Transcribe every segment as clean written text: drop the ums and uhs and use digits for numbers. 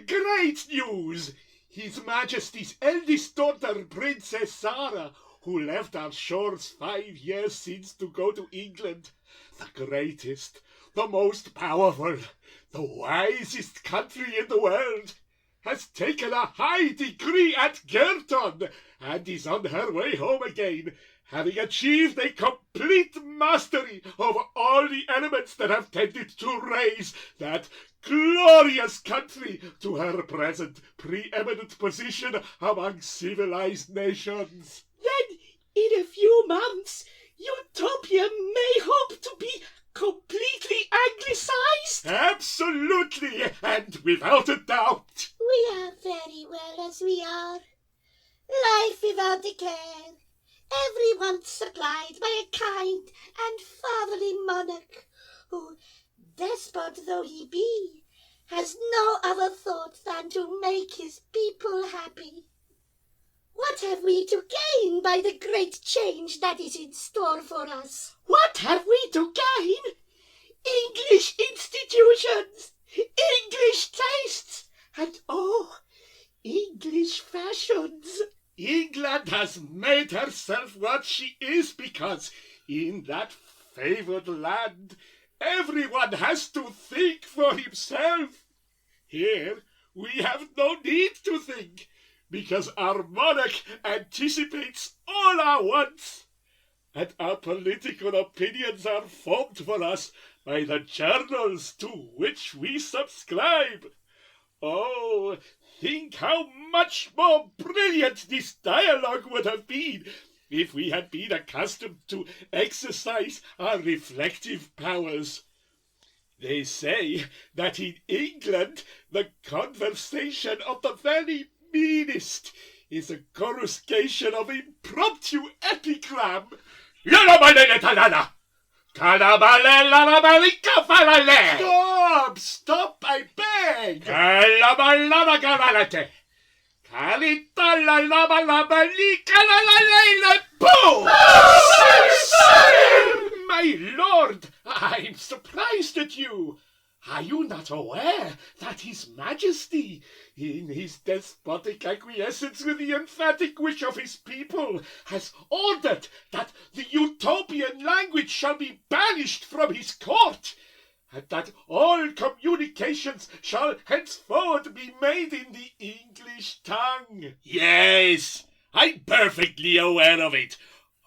Great news! His Majesty's eldest daughter, Princess Sarah, who left our shores 5 years since to go to England, the greatest, the most powerful, the wisest country in the world, has taken a high degree at Girton and is on her way home again, having achieved a complete mastery of all the elements that have tended to raise that glorious country to her present preeminent position among civilized nations. Then, in a few months, Utopia may hope to be completely anglicized? Absolutely, and without a doubt. We are very well as we are. Life without a care. Every want supplied by a kind and fatherly monarch, who, despot though he be, has no other thought than to make his people happy. What have we to gain by the great change that is in store for us? What have we to gain? English institutions, English tastes, and English fashions. England has made herself what she is because in that favoured land everyone has to think for himself. Here we have no need to think, because our monarch anticipates all our wants. and our political opinions are formed for us by the journals to which we subscribe. Oh, think how much more brilliant this dialogue would have been if we had been accustomed to exercise our reflective powers. They say that in England the conversation of the very meanest is a coruscation of impromptu epigram. Stop, I beg! My lord, I'm surprised at you. Are you not aware that His Majesty, in his despotic acquiescence with the emphatic wish of his people, has ordered that the utopian language shall be banished from his court, and that all communications shall henceforward be made in the English tongue? Yes, I'm perfectly aware of it,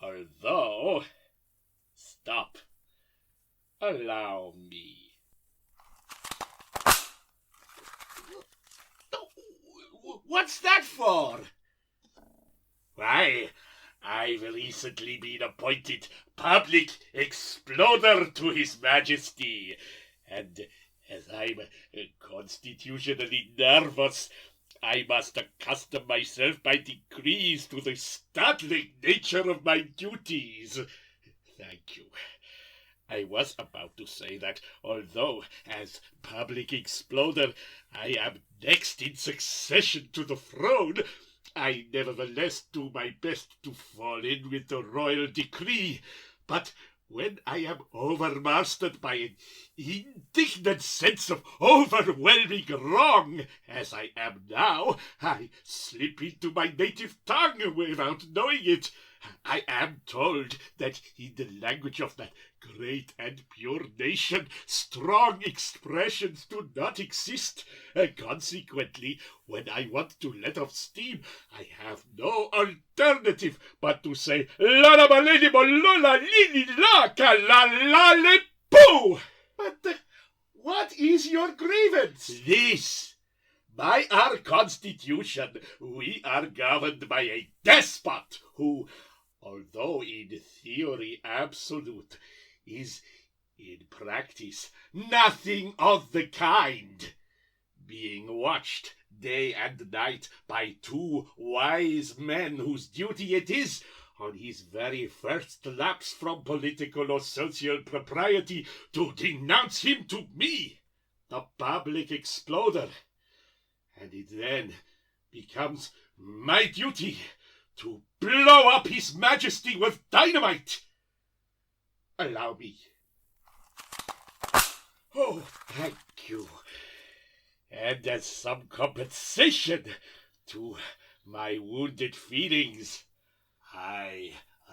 although... Stop. Allow me. What's that for? Why, I've recently been appointed public exploder to His Majesty, and as I'm constitutionally nervous, I must accustom myself by degrees to the startling nature of my duties. Thank you. I was about to say that although, as public exploder, I am next in succession to the throne, I nevertheless do my best to fall in with the royal decree. But when I am overmastered by an indignant sense of overwhelming wrong, as I am now, I slip into my native tongue without knowing it. I am told that in the language of that great and pure nation, strong expressions do not exist. Consequently, when I want to let off steam, I have no alternative but to say la la ba lili bo lula lili la ka la la le poo. But what is your grievance? This. By our constitution, we are governed by a despot who, although in theory absolute, is in practice nothing of the kind, being watched day and night by two wise men whose duty it is, on his very first lapse from political or social propriety, to denounce him to me, the public exploder. And it then becomes my duty to blow up His Majesty with dynamite. Allow me. Oh, thank you. And as some compensation to my wounded feelings, I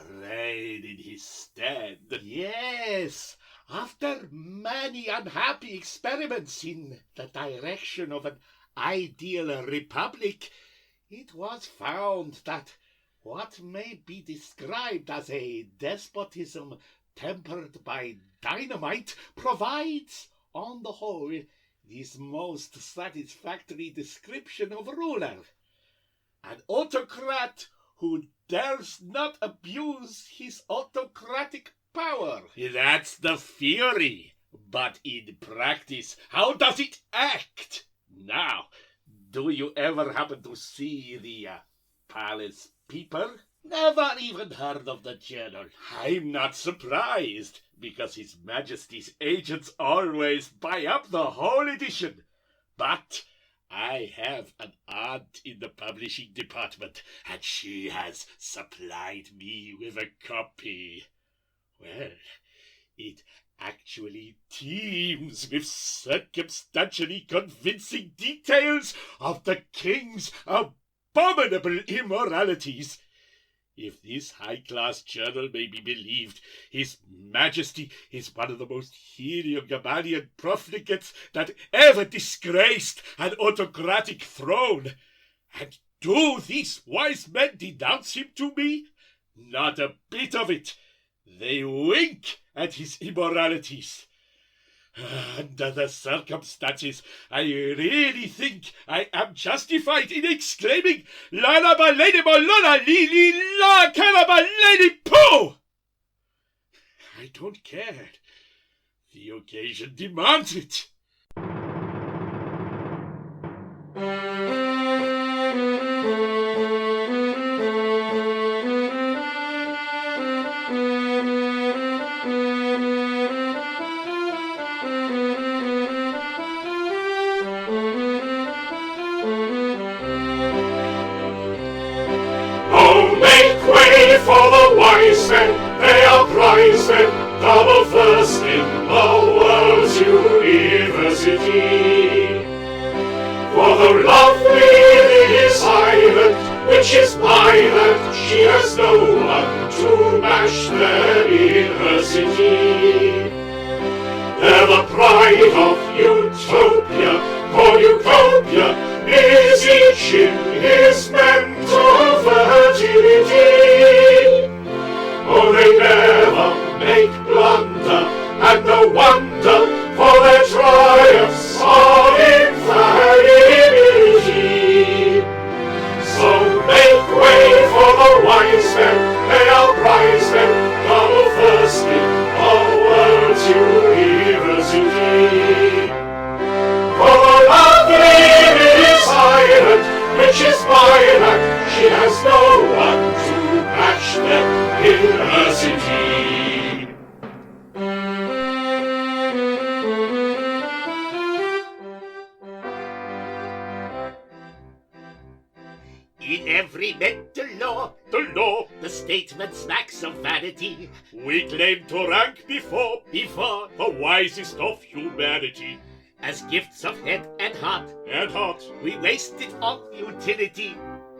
reign in his stead. Yes, after many unhappy experiments in the direction of an ideal republic, it was found that what may be described as a despotism tempered by dynamite provides, on the whole, this most satisfactory description of a ruler: an autocrat who dares not abuse his autocratic power. That's the theory, but in practice, how does it act? Now, do you ever happen to see the palace paper? Never even heard of the journal. I'm not surprised, because His Majesty's agents always buy up the whole edition. But I have an aunt in the publishing department, and she has supplied me with a copy. Well, it actually teems with circumstantially convincing details of the king's abominable immoralities. If this high-class journal may be believed, His Majesty is one of the most Heliogabalian profligates that ever disgraced an autocratic throne. And do these wise men denounce him to me? Not a bit of it. They wink at his immoralities. Under the circumstances, I really think I am justified in exclaiming, La la ba lady ba la li li la caraba lady pooh! I don't care. The occasion demands it. For the wise men, they are prize men, double first in the world's university. For the lovely is island, which is my land, she has no one to match there in her city. They're the pride of Utopia, for Utopia is each in his mental fertility. Oh, they never make blunder, and no wonder, for their triumphs are infallibility. So make way for the wise men, they are prize men, double first in the world's university. For the lovely is island, which is my land, she has no one to match them in her city. In every mental law, the statement smacks of vanity. We claim to rank before the wisest of humanity. As gifts of head and heart, we waste it on utility.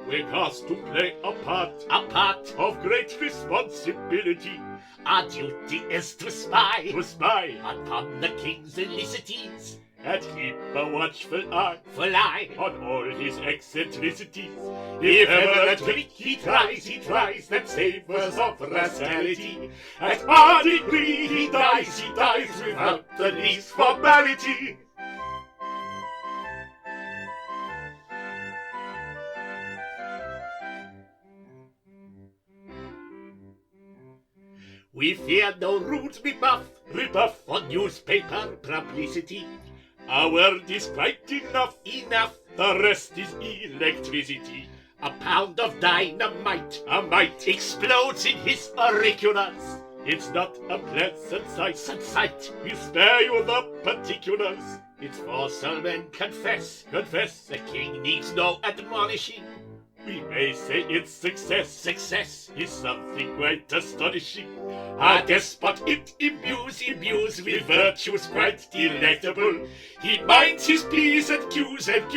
We're cast to play a part of great responsibility. Our duty is to spy upon the king's illicitities, and keep a watchful eye on all his eccentricities. If ever a trick he tries that savours of rascality. At our degree he dies without the least formality. We fear no rude rebuff on newspaper publicity. Our word is quite enough. The rest is electricity. A pound of dynamite might explodes in his auriculars. It's not a pleasant sight. We spare you the particulars. It's for Sullivan confess. The king needs no admonishing. We may say its success is something quite astonishing. Our despot it imbues with virtues quite delectable. He minds his P's and Q's and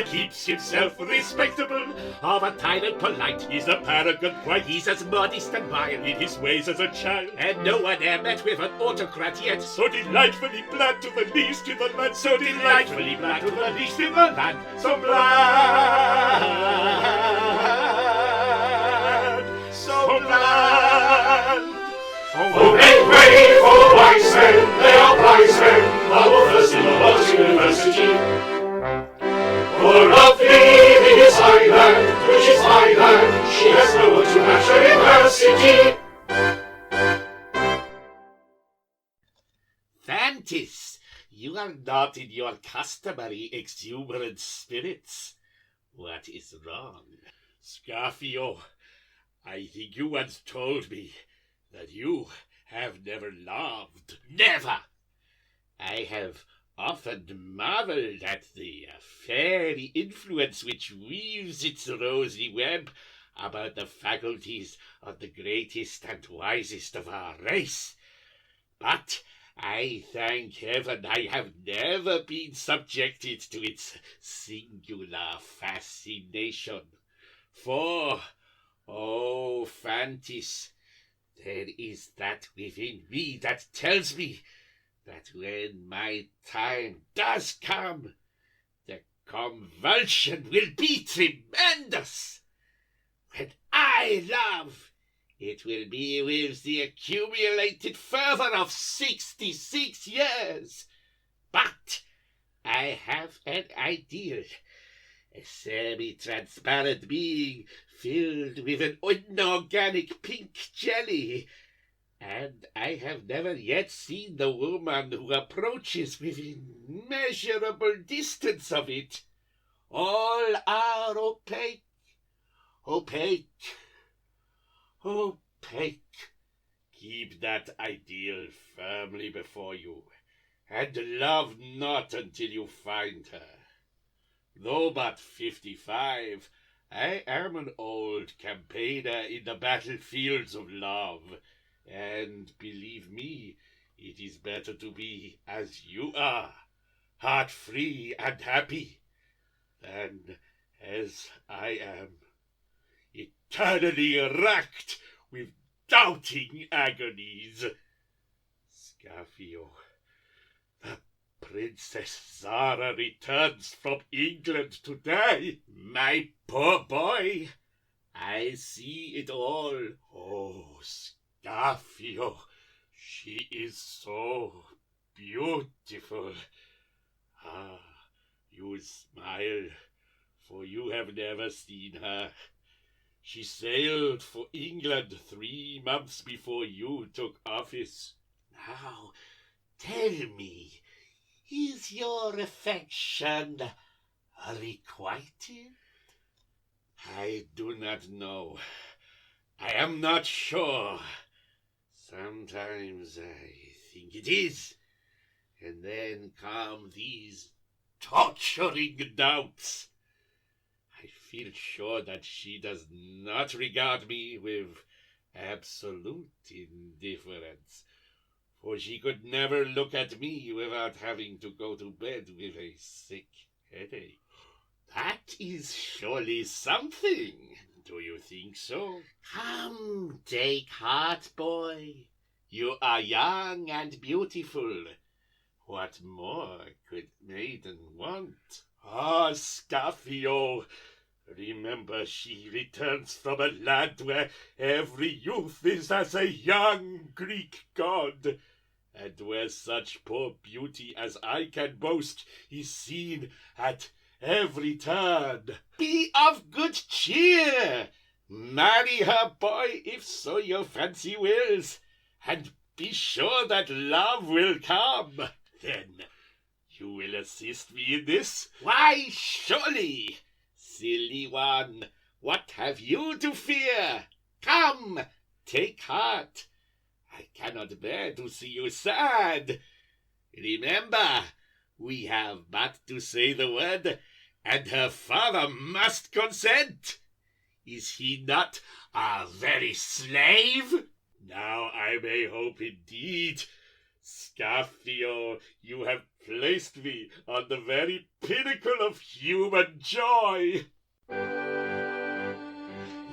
keeps himself respectable. Of a tyrant polite, he's a paragon quite. He's as modest and mild in his ways as a child, and no one e'er met with an autocrat yet. So delightfully bland to the least in the land, so delightfully bland to the least in the land, so bland. Oh, make way for wise men, they are prize men, double first in the world's university. For lovely is island, which is my land, she has no one to match her in her city. Fantis, you are not in your customary exuberant spirits. What is wrong? Scaffio, I think you once told me that you have never loved. Never! I have often marveled at the fairy influence which weaves its rosy web about the faculties of the greatest and wisest of our race. But I thank heaven I have never been subjected to its singular fascination. For, oh, Fantis, there is that within me that tells me that when my time does come, the convulsion will be tremendous. When I love, It will be with the accumulated fervor of 66 years. But I have an ideal. A semi-transparent being filled with an inorganic pink jelly. And I have never yet seen the woman who approaches within measurable distance of it. All are opaque, opaque, opaque. Keep that ideal firmly before you, and love not until you find her. Though but 55, I am an old campaigner in the battlefields of love, and believe me, it is better to be as you are, heart-free and happy, than as I am, eternally racked with doubting agonies. Scaffio, the Princess Zara returns from England today. My poor boy, I see it all. Oh, Scaffio, she is so beautiful. Ah, you smile, for you have never seen her. She sailed for England 3 months before you took office. Now, tell me, is your affection requited? I do not know. I am not sure. Sometimes I think it is, and then come these torturing doubts. I feel sure that she does not regard me with absolute indifference, for she could never look at me without having to go to bed with a sick headache. That is surely something. Do you think so? Come, take heart, boy. You are young and beautiful. What more could maiden want? Ah, Scaffio, remember she returns from a land where every youth is as a young Greek god, and where such poor beauty as I can boast is seen at every turn. Be of good cheer. Marry her, boy, if so your fancy wills, and be sure that love will come. Then you will assist me in this? Why, surely. Silly one, what have you to fear? Come, take heart. I cannot bear to see you sad. Remember, we have but to say the word, and her father must consent. Is he not our very slave? Now I may hope indeed. Scaffio, you have placed me on the very pinnacle of human joy.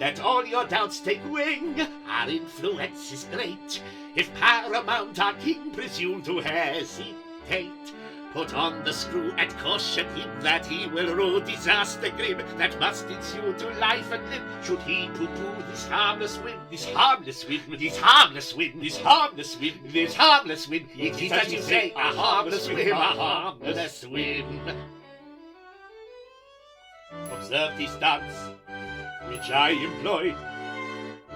Let all your doubts take wing, our influence is great. If paramount our king presume to hesitate, put on the screw and caution him that he will rue disaster grim that must ensue to life and limb. Should he poo-poo this harmless whim, this harmless whim, this harmless whim, this harmless whim, this harmless whim, it is as you say, a harmless whim, a harmless whim. Observe this dance, which I employ,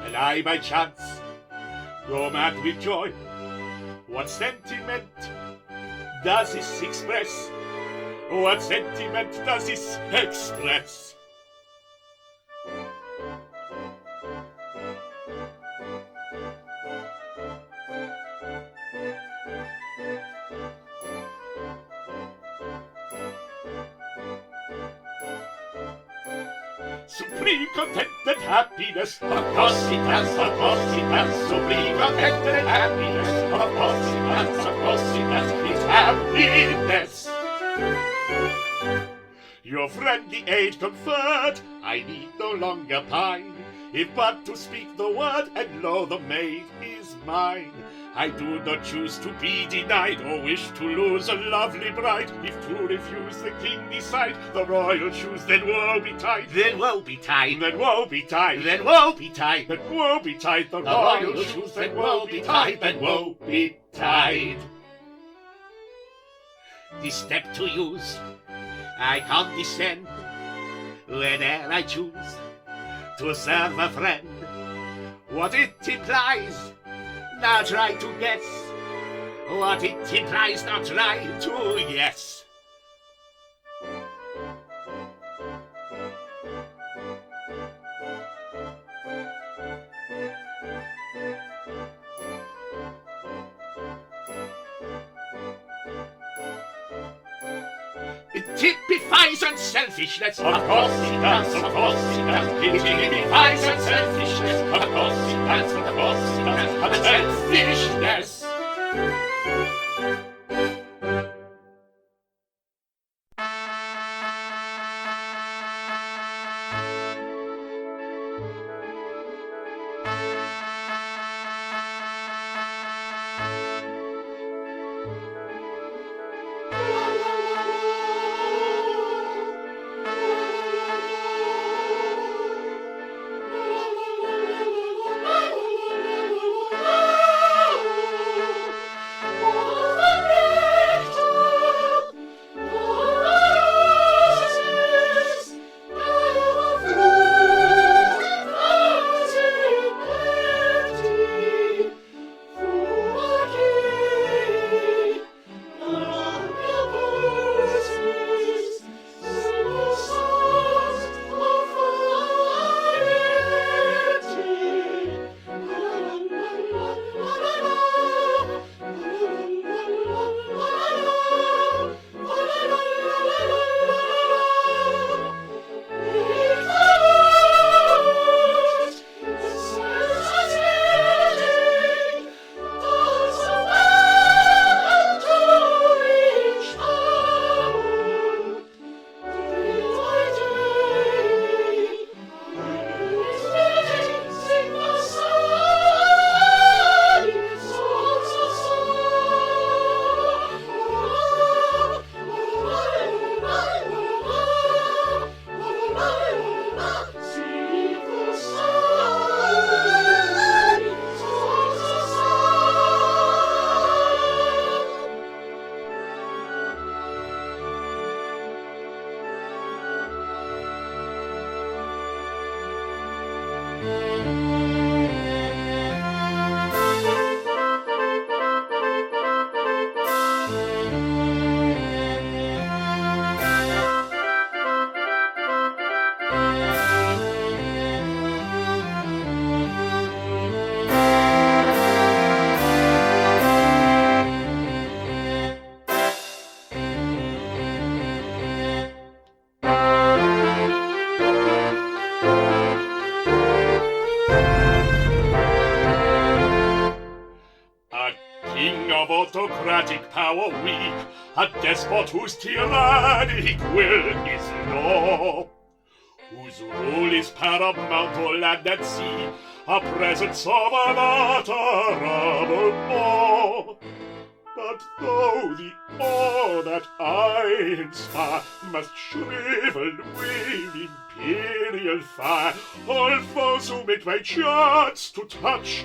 when I by chance go mad with joy. What sentiment does this express? What sentiment does this express? Supreme content and happiness, of course it has, of course it has. Supreme content and happiness, of course it has, of course it has. It's happiness. Your friendly aid conferred, I need no longer pine. if but to speak the word, and lo, the maid is mine. I do not choose to be denied, or wish to lose a lovely bride. If to refuse the king decide, the royal shoes, then woe betide. Then woe betide. Then woe betide. Then woe betide. Then woe betide. The royal royal shoes, shoes, then then woe woe betide. betide. Then woe betide. This step to use, I condescend, whene'er I choose to serve a friend. What it implies, now try to guess. What it implies, now try to guess. It typifies unselfishness. Of course it does, of course it does. It typifies unselfishness. Of course it does, of course it does. Unselfishness. Autocratic power weak, a despot whose tyrannic will is law, whose rule is paramount o'er land and sea, a presence of unutterable awe. But though the awe that I inspire must shrivel with imperial fire all foes whom it may chance to touch,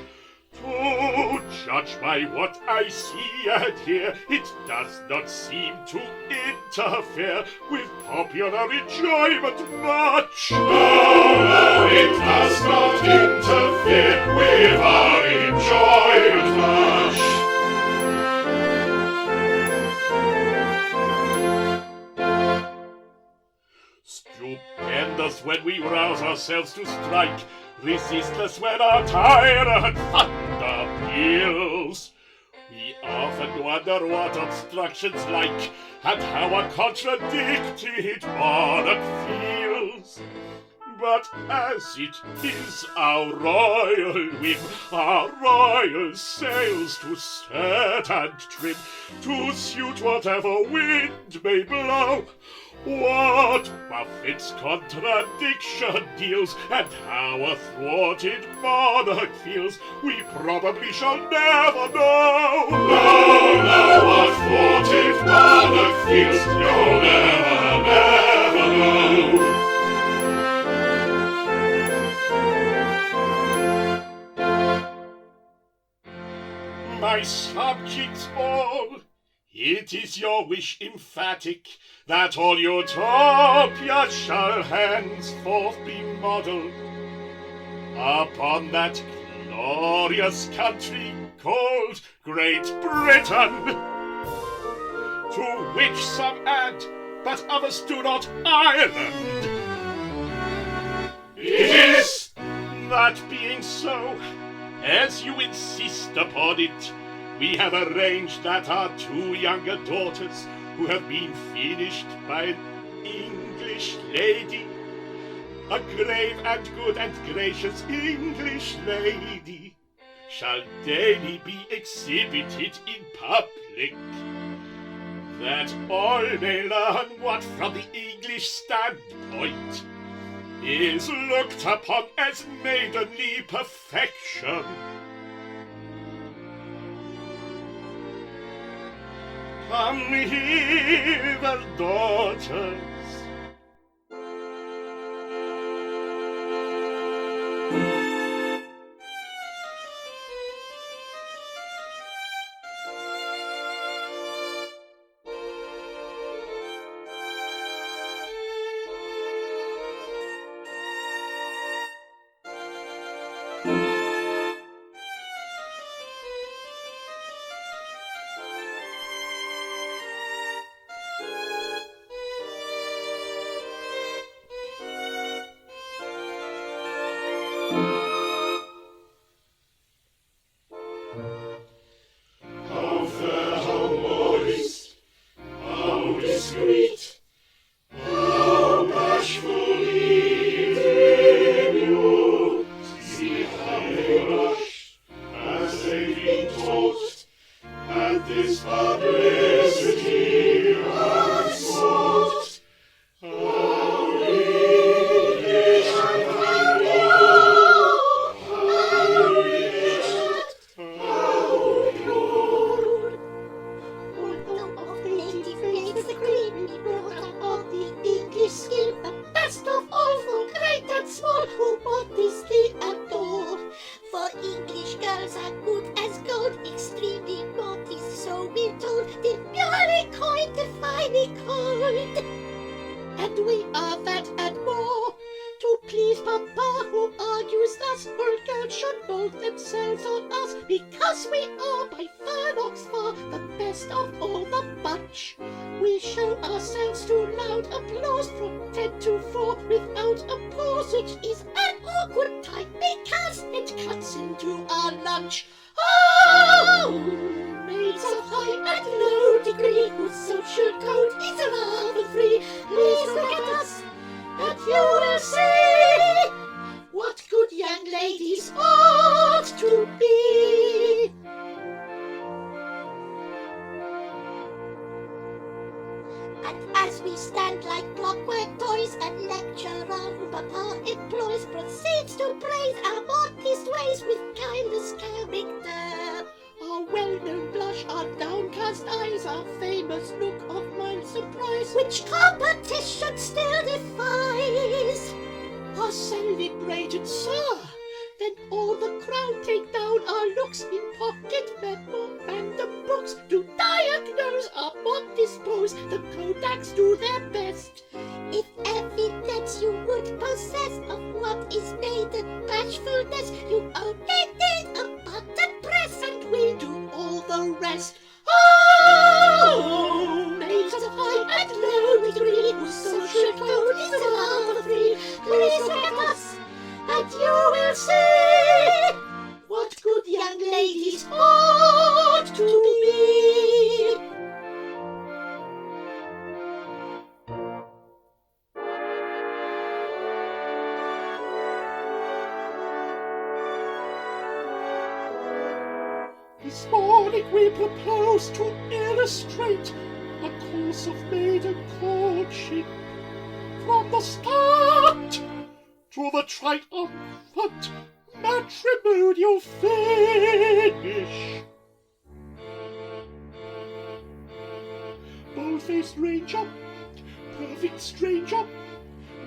to judge by what I see and hear, it does not seem to interfere with popular enjoyment much. No, it does not interfere with our enjoyment much. Stupendous when we rouse ourselves to strike, resistless when our tyrant thunder peals. We often wonder what obstructions like, and how a contradicted monarch feels. But as it is our royal whim, our royal sails to set and trim, to suit whatever wind may blow, What Buffett's contradiction deals, and how a thwarted monarch feels, we probably shall never know. No, what thwarted monarch feels, you'll never know. My subjects all, it is your wish emphatic that all Utopia shall henceforth be modelled upon that glorious country called Great Britain, to which some add, but others do not, Ireland. It is. That being so, as you insist upon it, we have arranged that our two younger daughters, who have been finished by an English lady, a grave and good and gracious English lady, shall daily be exhibited in public, that all may learn what from the English standpoint is looked upon as maidenly perfection. Come hither, daughters. How fair, how modest, how discreet, how bashfully demure. See how they blush as they've been taught, and this publicity unsought. How English and how For English girls are good as gold, extremely naughty, so we're told, the purely coin, the finely coined. And we are that and more, to please Papa, who argues thus, all girls should mold themselves on us, because we are by far the best of all the bunch. We show ourselves to loud applause from 10 to 4 without a pause, which is an awkward time because it cuts into our lunch. Oh, maids of high and low degree, whose social code is rather free, please look at us, and you will see what good young ladies ought to be. And as we stand like clockwork toys and lecture on Papa employs, proceeds to praise our modest ways with kindness character. Our well-known blush, our downcast eyes, our famous look of mild surprise, which competition still defies. Our celebrated sir, then all the crowd take down our looks in pocket memorandum books to diagnose our modest pose. The Kodaks do their best. If evidence you would possess of what is maiden bashfulness, you only need a button press, and we do all the rest. Oh, maids of high and low degree, whose social code is rather free, please look at us, and you will see what good young ladies ought to be. This morning we propose to illustrate a course of maiden courtship from the start to the triumphant matrimonial finish. Bold-faced ranger, perfect stranger,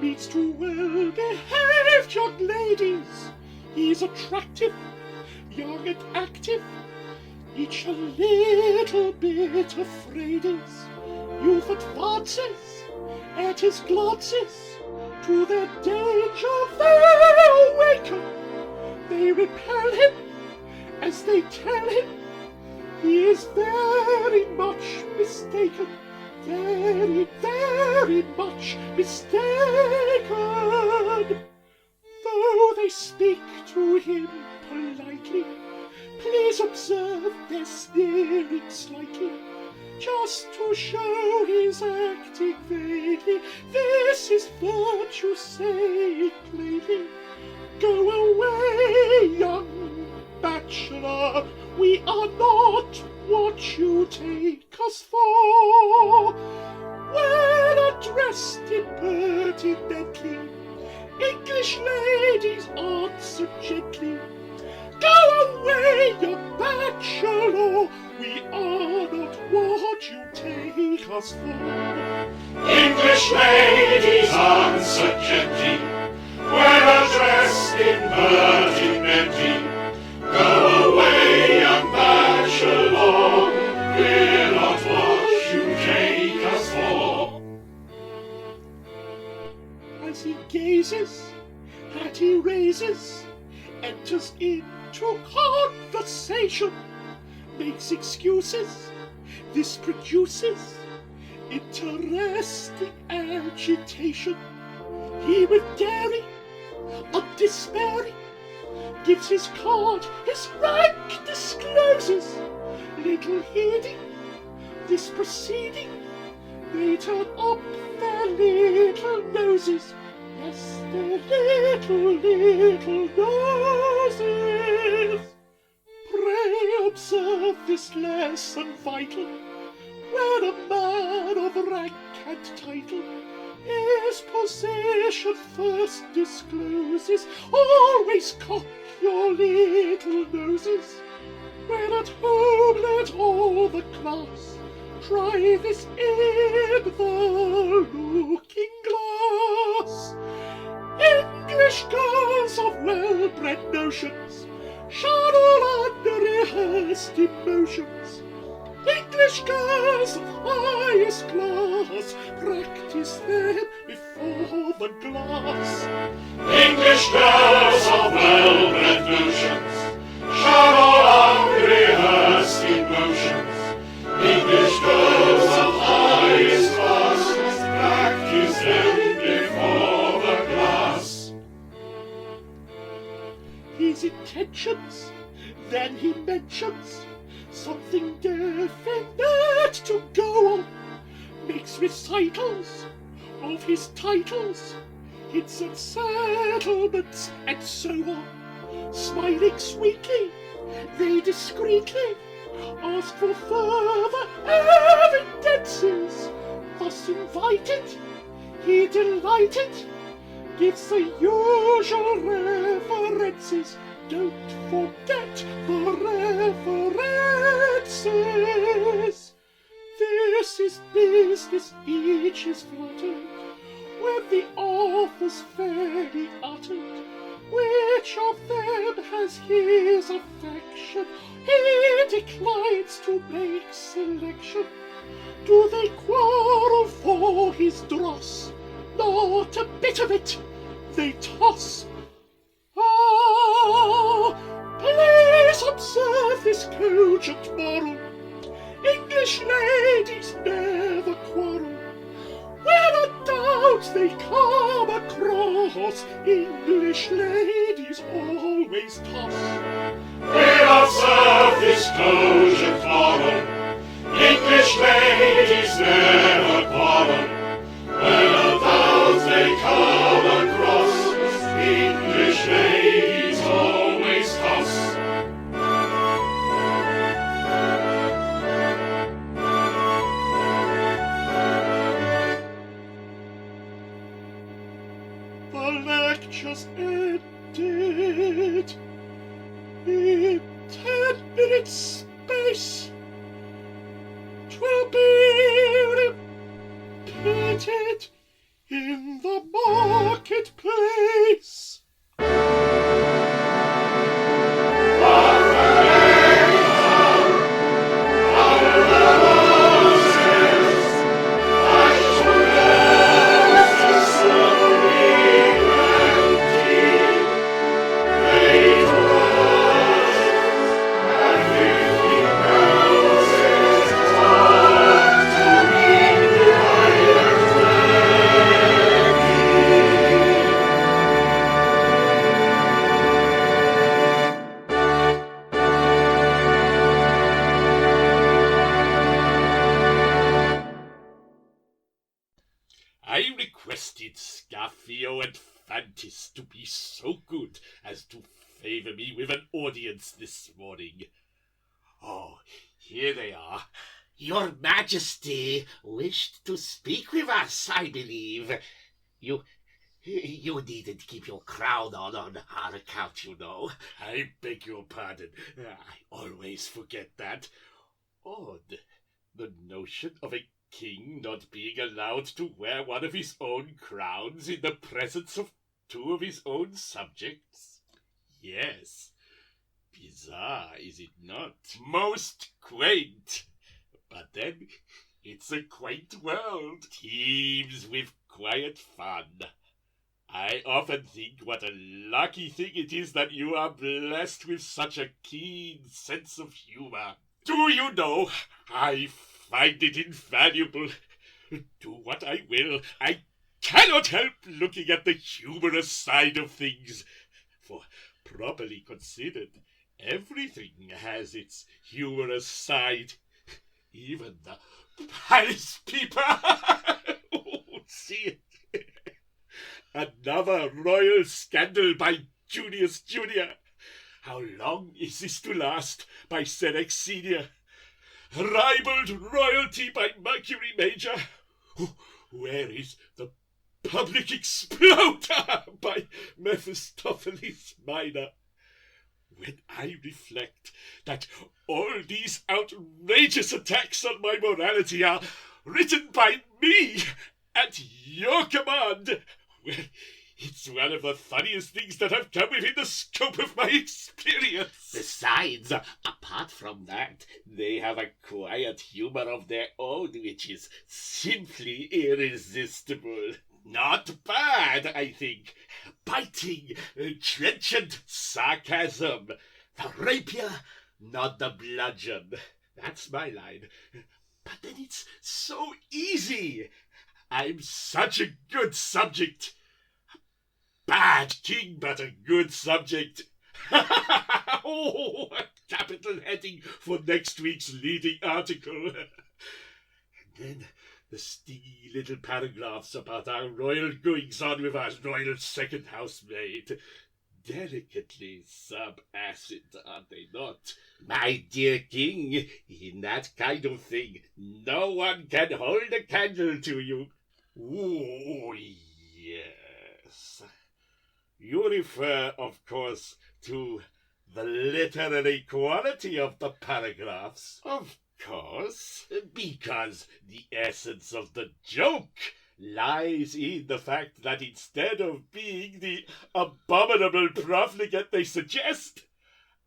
meets two well-behaved young ladies. He's attractive, young and active, each a little bit afraid is. Youth advances at his glances, to their danger they awaken. They repel him as they tell him he is very much mistaken, very, very much mistaken. Though they speak to him politely, please observe they're sneering slightly, just to show he's acting vaguely. This is virtue, say it plainly. Go away, young bachelor, we are not what you take us for. When addressed impertinently, English ladies answer gently. Go away, young bachelor, we are not what you take us for. English ladies answer gently, when addressed impertinently. Go away, young bachelor, we're not what you take us for. As he gazes, hat he raises, enters into conversation, makes excuses. This produces interesting agitation. He with daring, undespairing, gives his card, his rank discloses. Little heeding this proceeding, they turn up their little noses. Yes, their little noses. Pray observe this lesson vital, when a man of rank and title his position first discloses. Always cock your little noses. When at home let all the class try this in the looking glass. English girls of well-bred notions shun all unrehearsed emotions. English girls of highest class practice them before the glass. English girls of well-bred notions shun all unrehearsed emotions. English girls of highest class practice them before the glass. His intentions, then he mentions something definite to go on, makes recitals of his titles, hints at settlements, and so on. Smiling sweetly, they discreetly ask for further evidences. Thus invited, he delighted, gives the usual references. Don't forget the references. This is business, each is fluttered, when the author's fairly uttered. Which of them has his affection? He declines to make selection. Do they quarrel for his dross? Not a bit of it, they toss. Ah, please observe this cogent moral. English ladies never quarrel. When a doubt they come across, English ladies always toss. We'll observe this cogent moral. English ladies never quarrel. When a doubt they come across, English ladies always toss. has ended. In 10 minutes space, 'twill be repeated in the marketplace. I requested Scaphio and Fantis to be so good as to favour me with an audience this morning. Oh, here they are. Your Majesty wished to speak with us, I believe. You needn't keep your crown on our account, you know. I beg your pardon. I always forget that. Odd. The notion of a king not being allowed to wear one of his own crowns in the presence of two of his own subjects. Yes. Bizarre, is it not? Most quaint. But then, it's a quaint world. Teems with quiet fun. I often think what a lucky thing it is that you are blessed with such a keen sense of humour. Do you know, I find it invaluable. Do what I will, I cannot help looking at the humorous side of things. For, properly considered, everything has its humorous side. Even the palace people. Oh, see it. Another royal scandal by Junius Junior. How long is this to last by Senex Senior? Ribald royalty by Mercury Major. Where is the public exploder by Mephistopheles Minor? When I reflect that all these outrageous attacks on my morality are written by me at your command, well, it's one of the funniest things that have come within the scope of my experience. Besides, apart from that, They have a quiet humour of their own which is simply irresistible. Not bad, I think. Biting, trenchant sarcasm. The rapier, not the bludgeon. That's my line. But then it's so easy. I'm such a good subject. Bad king, but a good subject. Oh, a capital heading for next week's leading article. And then the stingy little paragraphs about our royal goings-on with our royal second housemaid. Delicately sub-acid, are they not? My dear king, in that kind of thing, no one can hold a candle to you. Oh, yes. You refer, of course, to the literary quality of the paragraphs. Of course, because the essence of the joke lies in the fact that instead of being the abominable profligate they suggest,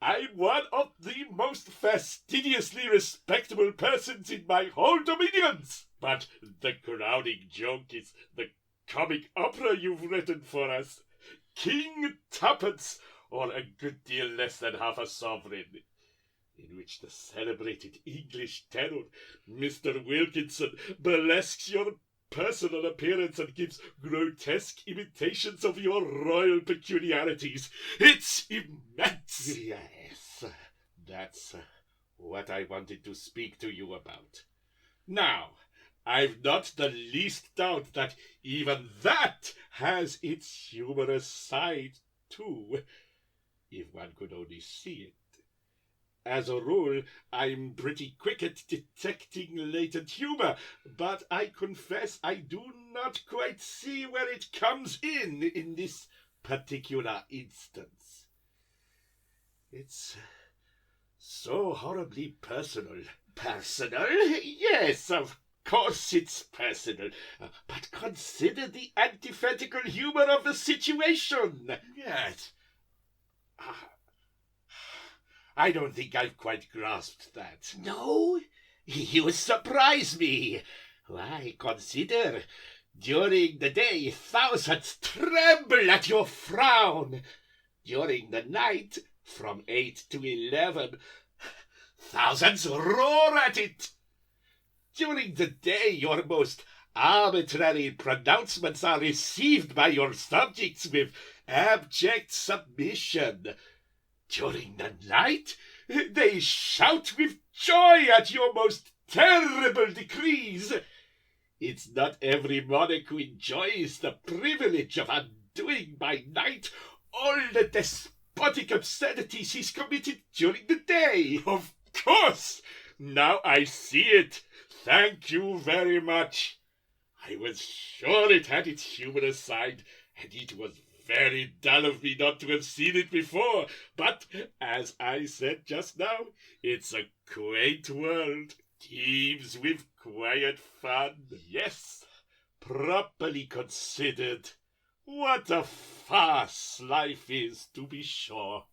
I'm one of the most fastidiously respectable persons in my whole dominions. But the crowning joke is the comic opera you've written for us. King Tuppence, or a good deal less than half a sovereign, in which the celebrated English tenor, Mr. Wilkinson, burlesques your personal appearance and gives grotesque imitations of your royal peculiarities. It's immense. Yes, that's what I wanted to speak to you about. Now, I've not the least doubt that even that has its humorous side too, if one could only see it. As a rule, I'm pretty quick at detecting latent humor, but I confess I do not quite see where it comes in this particular instance. It's so horribly personal. Personal? Yes, of course it's personal. But consider the antithetical humor of the situation. Yes. I don't think I've quite grasped that. No? You surprise me. Why, consider, during the day thousands tremble at your frown. During the night, from 8 to 11, thousands roar at it. During the day, your most arbitrary pronouncements are received by your subjects with abject submission. During the night, they shout with joy at your most terrible decrees. It's not every monarch who enjoys the privilege of undoing by night all the despotic absurdities he's committed during the day. Of course! Now I see it. Thank you very much. I was sure it had its humorous side, and it was very dull of me not to have seen it before. But, as I said just now, it's a quaint world, teems with quiet fun. Yes, properly considered, what a farce life is, to be sure.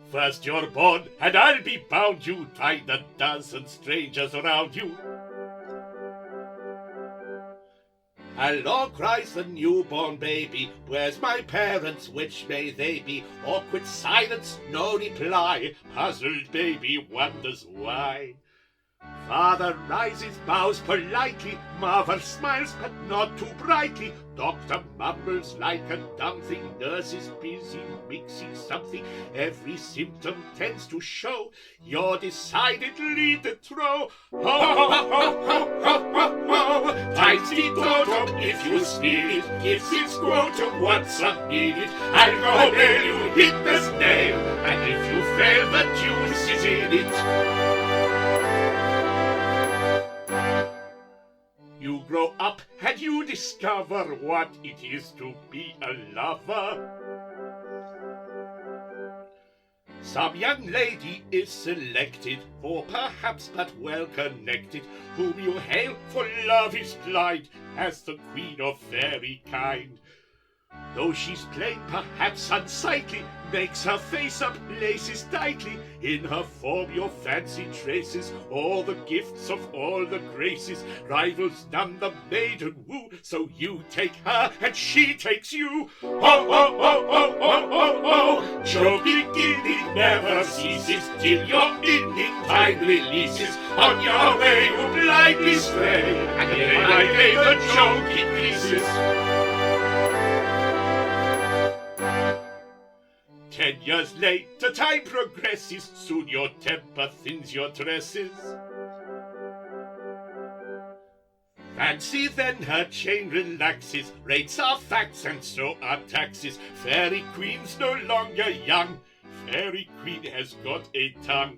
First you're born, and I'll be bound you find a dozen strangers around you. Hello, cries the newborn baby. Where's my parents? Which may they be? Awkward silence, no reply. Puzzled baby wonders why. Father rises, bows politely. Mother smiles, but not too brightly. Doctor mumbles like a dumb thing. Nurse is busy mixing something. Every symptom tends to show you're decidedly the throw. Ho, ho, ho, ho, ho, ho, ho. Times the totem, if you steal it, gives its quotum once a minute. I'll go bail you hit the snail, and if you fail, the juice is in it. You grow up and you discover what it is to be a lover. Some young lady is selected, for perhaps but well connected, whom you hail for love is blind, as the queen of fairy kind. Though she's plain, perhaps unsightly, makes her face up, laces tightly. In her form your fancy traces all the gifts of all the graces. Rivals none the maiden woo, so you take her and she takes you. Oh, oh, oh, oh, oh, oh, oh. Joking gilding never ceases till your ending time releases. On your way you blindly stray, and day by day the joke increases. 10 years later, time progresses. Soon your temper thins your tresses. Fancy then her chain relaxes. Rates are facts and so are taxes. Fairy queen's no longer young. Fairy queen has got a tongue.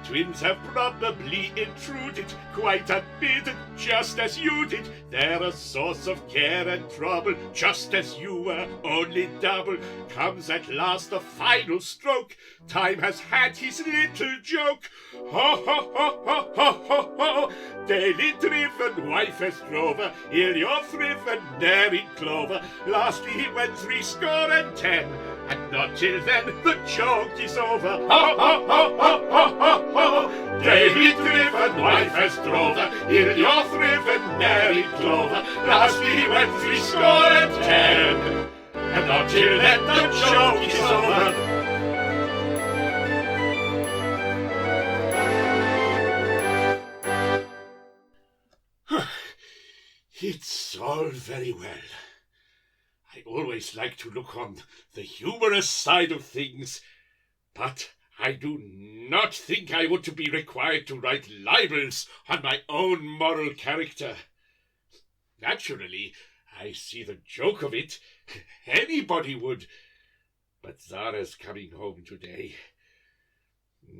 Twins have probably intruded, quite unbidden, just as you did. They're a source of care and trouble, just as you were, only double. Comes at last the final stroke. Time has had his little joke. Ho, ho, ho, ho, ho, ho, ho. Daily driven, wife as drover, ill your thriven, nary clover. Lastly he went 70, and not till then the joke is over. Ho, ho, ho, ho, ho, ho, ho. Daily driven, wife as drover, ill your thriven, nary clover. Lastly he went 70, and not till then the joke is over. It's all very well. I always like to look on the humorous side of things, but I do not think I ought to be required to write libels on my own moral character. Naturally, I see the joke of it. Anybody would. But Zara's coming home today.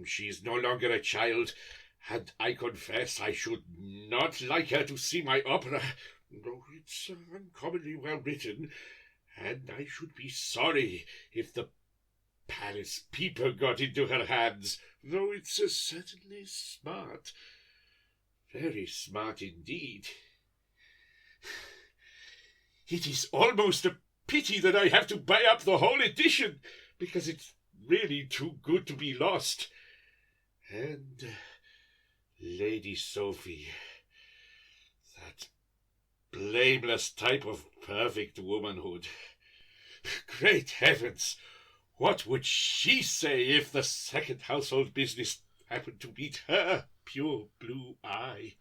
She is no longer a child, and I confess I should not like her to see my opera. Though it's uncommonly well written, and I should be sorry if the palace people got into her hands, though it's certainly smart. Very smart indeed. It is almost a pity that I have to buy up the whole edition, because it's really too good to be lost. And Lady Sophie, that blameless type of perfect womanhood. Great heavens! What would she say if the second household business happened to meet her pure blue eye?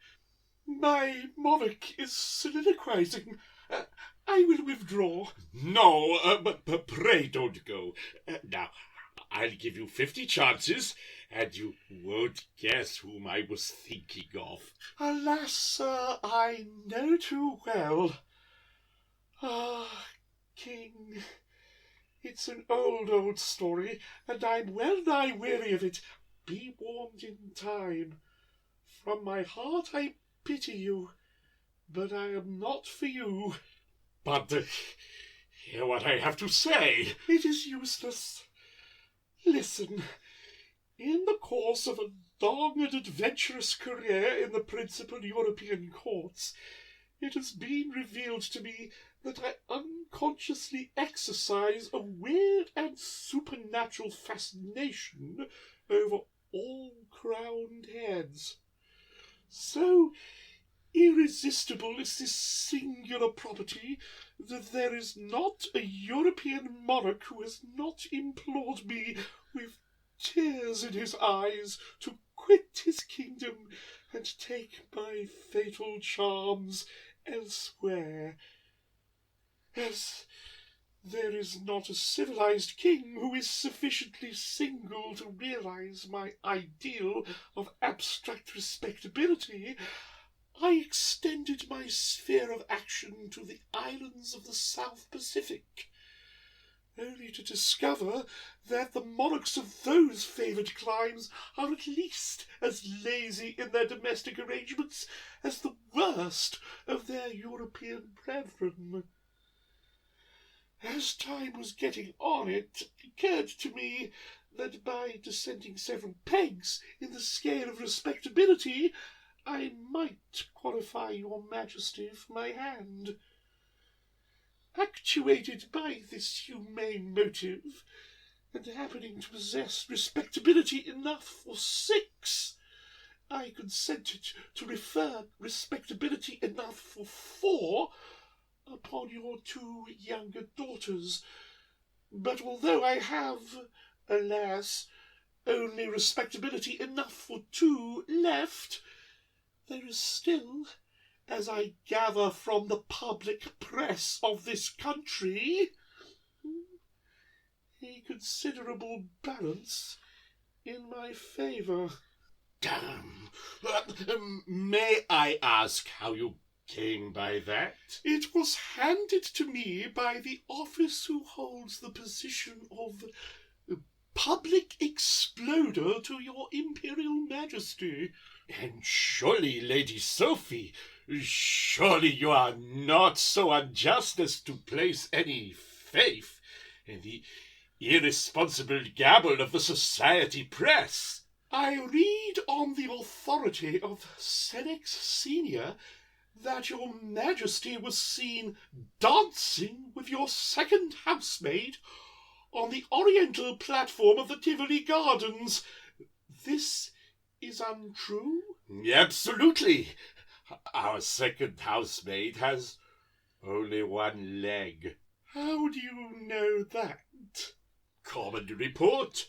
My monarch is soliloquizing. I will withdraw. No, but pray don't go. Now, I'll give you 50 chances, and you won't guess whom I was thinking of. Alas, sir, I know too well. Ah, King, it's an old story, and I'm well nigh weary of it. Be warned in time. From my heart I pity you, but I am not for you. But hear what I have to say. It is useless. Listen, in the course of a long and adventurous career in the principal European courts, it has been revealed to me that I unconsciously exercise a weird and supernatural fascination over all crowned heads. So irresistible is this singular property that there is not a European monarch who has not implored me with tears in his eyes to quit his kingdom and take my fatal charms elsewhere. As there is not a civilized king who is sufficiently single to realize my ideal of abstract respectability, I extended my sphere of action to the islands of the South Pacific, only to discover that the monarchs of those favoured climes are at least as lazy in their domestic arrangements as the worst of their European brethren. As time was getting on, it occurred to me that by descending several pegs in the scale of respectability, I might qualify your Majesty for my hand. Actuated by this humane motive, and happening to possess respectability enough for 6, I consented to refer respectability enough for 4 upon your 2 younger daughters. But although I have, alas, only respectability enough for 2 left, there is still, as I gather from the public press of this country, a considerable balance in my favour. Damn! May I ask how you came by that? It was handed to me by the office who holds the position of public exploder to your Imperial Majesty. And surely, Lady Sophie, surely you are not so unjust as to place any faith in the irresponsible gabble of the society press. I read on the authority of Senex Senior that your Majesty was seen dancing with your second housemaid on the Oriental platform of the Tivoli Gardens. This is untrue? Absolutely. Our second housemaid has only 1 leg. How do you know that? Common report.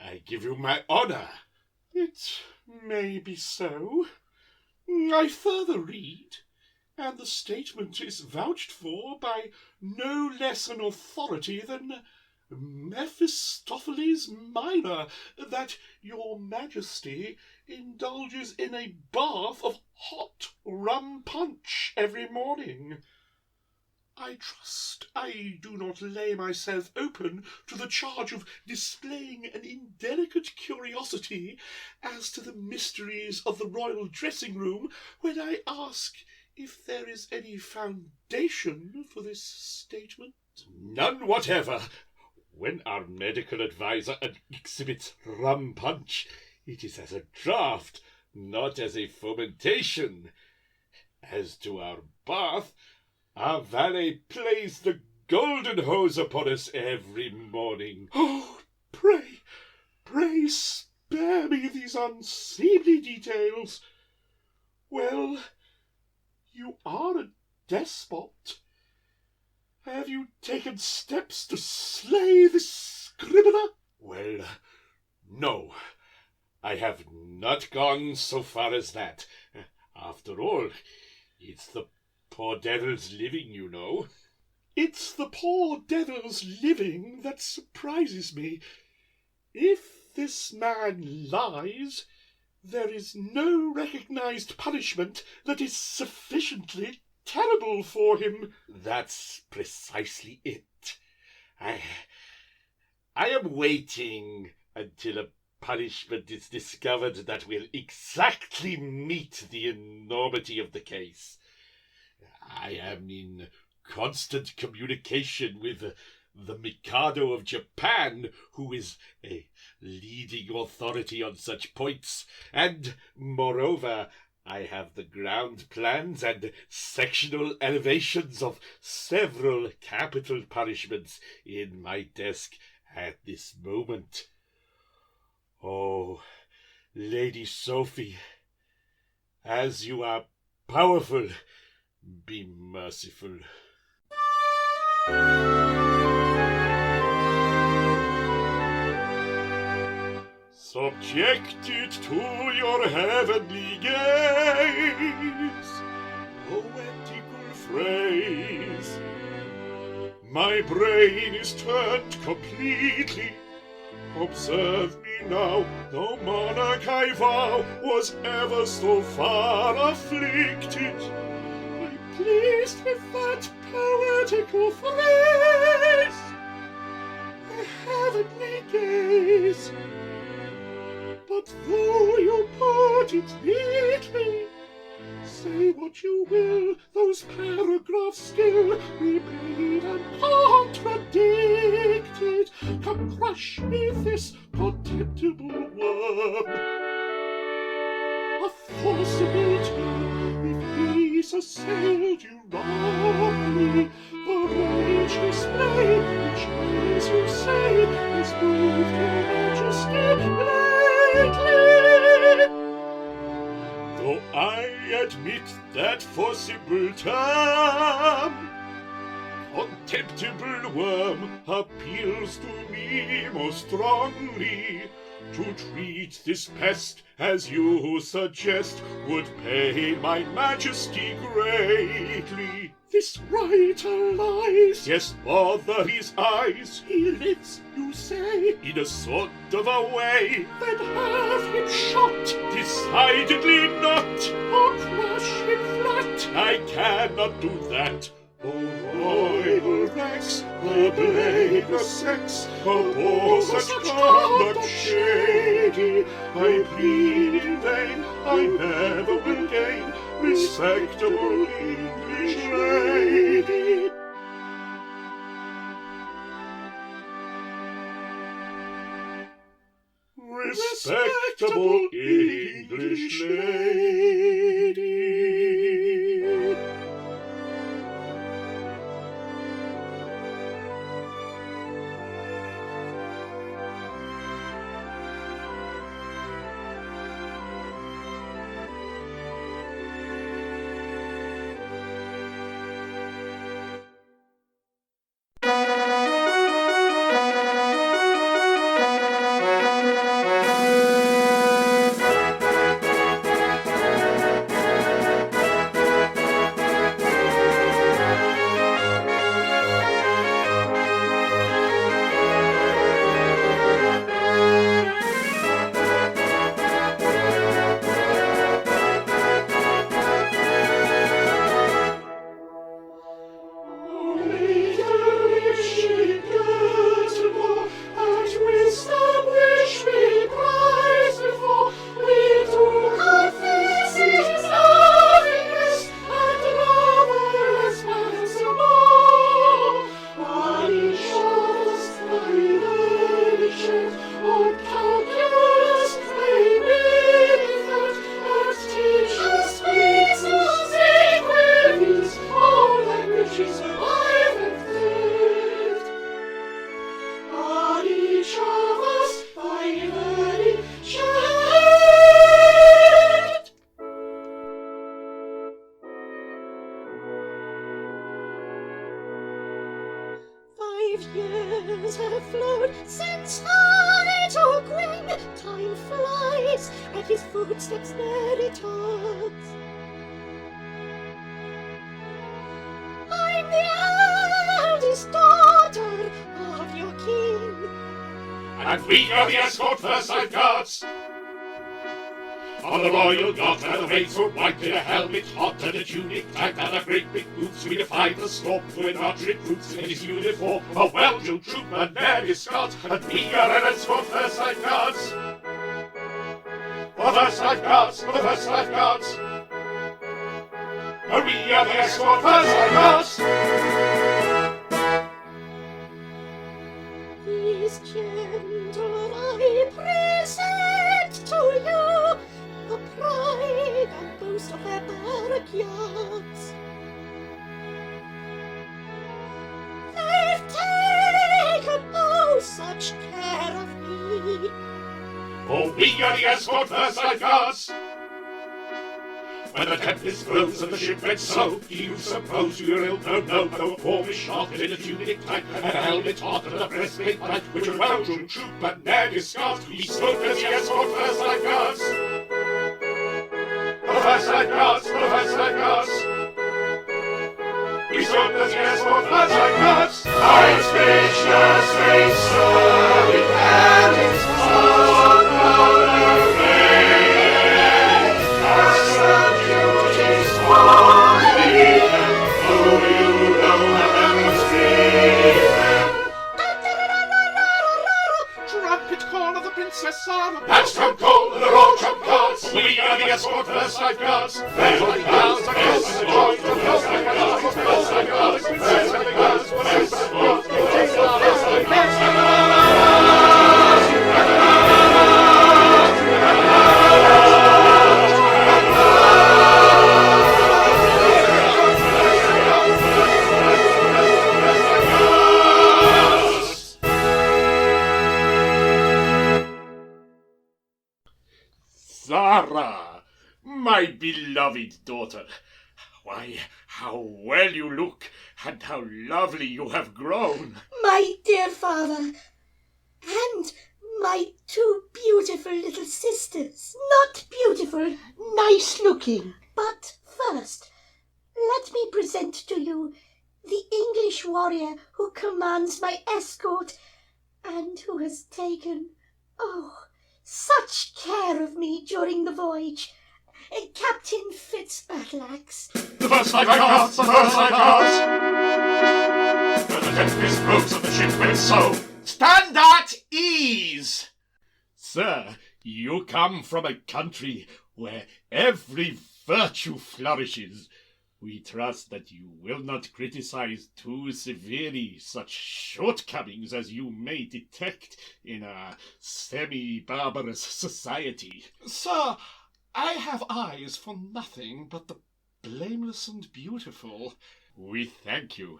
I give you my honour. It may be so. I further read, and the statement is vouched for by no less an authority than Mephistopheles Minor, that your Majesty indulges in a bath of hot rum punch every morning. I trust I do not lay myself open to the charge of displaying an indelicate curiosity as to the mysteries of the royal dressing-room when I ask if there is any foundation for this statement. None whatever. When our medical adviser exhibits rum punch, it is as a draught, not as a fomentation. As to our bath, our valet plays the golden hose upon us every morning. Oh, pray spare me these unseemly details. Well, you are a despot. Have you taken steps to slay this criminal? Well, no, I have not gone so far as that. After all, it's the poor devil's living, you know. It's the poor devil's living that surprises me. If this man lies, there is no recognized punishment that is sufficiently terrible for him. That's precisely it. I am waiting until a punishment is discovered that will exactly meet the enormity of the case. I am in constant communication with the Mikado of Japan, who is a leading authority on such points, and, moreover, I have the ground plans and sectional elevations of several capital punishments in my desk at this moment. Oh, Lady Sophie, as you are powerful, be merciful. Subjected to your heavenly gaze, poetical phrase. My brain is turned completely. Observe me now, no monarch I vow was ever so far afflicted. I'm pleased with that poetical phrase, a heavenly gaze. But though you put it neatly, say what you will, those paragraphs still remain uncontradicted. Come crush me this contemptible worm. A forcible term, if he's assailed you wrongly, the rage display, which, as you say, has moved your majesty lately. Though I admit that forcible term, contemptible worm appeals to me most strongly. To treat this pest as you suggest would pain my majesty greatly. This writer lies, yes, bother his eyes. He lives, you say, in a sort of a way. Then have him shot, decidedly not, or crush him flat. I cannot do that. O royal Rex, the blameless sex, abhor such conduct shady. I plead in vain, I never will gain respectable English lady. Respectable English lady. years have flown since I took wing. Time flies, and his footsteps ne'er returns. I'm the eldest daughter of your king, And we are the escort Versailles guards. On the royal yacht and the maids were white in a helmet hot and a tunic tight and a great big boots. We defied the storm with not recruits in his uniform, a well-drilled trooper, Mary Scott, and we are an escort Versailles guards. The Versailles guards, the Versailles guards. We are the escort Versailles guards. these gentlemen I present to you, the pride and boast of their barrack yards. They've taken oh such care of me. For we are the escort Versailles guards. When the tempest rose and the ship went so, do you suppose we were ill? No, no, though a form is shot and in a tunic tight, and a helmet hot and a breastplate light, which a well-drilled troop and ne'er discards, we stood as the escort Versailles guards. The Versailles guards, the Versailles guards. We stood as the escort Versailles guards. Our spacious reign, sir, in Paris, on our way. Our duties for me, oh, you know how must be them. Trumpet call of the Princess Sarah. That's trump call, the roll trump cards. We are the escort Versailles guards. Versailles guards, Versailles guards, Versailles guards, Versailles guards, Versailles guards, Versailles guards. Sarah, my beloved daughter, why, how well you look, and how lovely you have grown. My dear father, and my two beautiful little sisters. Not beautiful, nice looking. But first, let me present to you the English warrior who commands my escort, and who has taken, oh, such care of me during the voyage. Captain Fitzbattleaxe. The Versailles guards, the Versailles guards. When the tempest rose and the ship went so. Stand at ease! Sir, you come from a country where every virtue flourishes. We trust that you will not criticize too severely such shortcomings as you may detect in a semi-barbarous society. Sir, I have eyes for nothing but the blameless and beautiful. We thank you.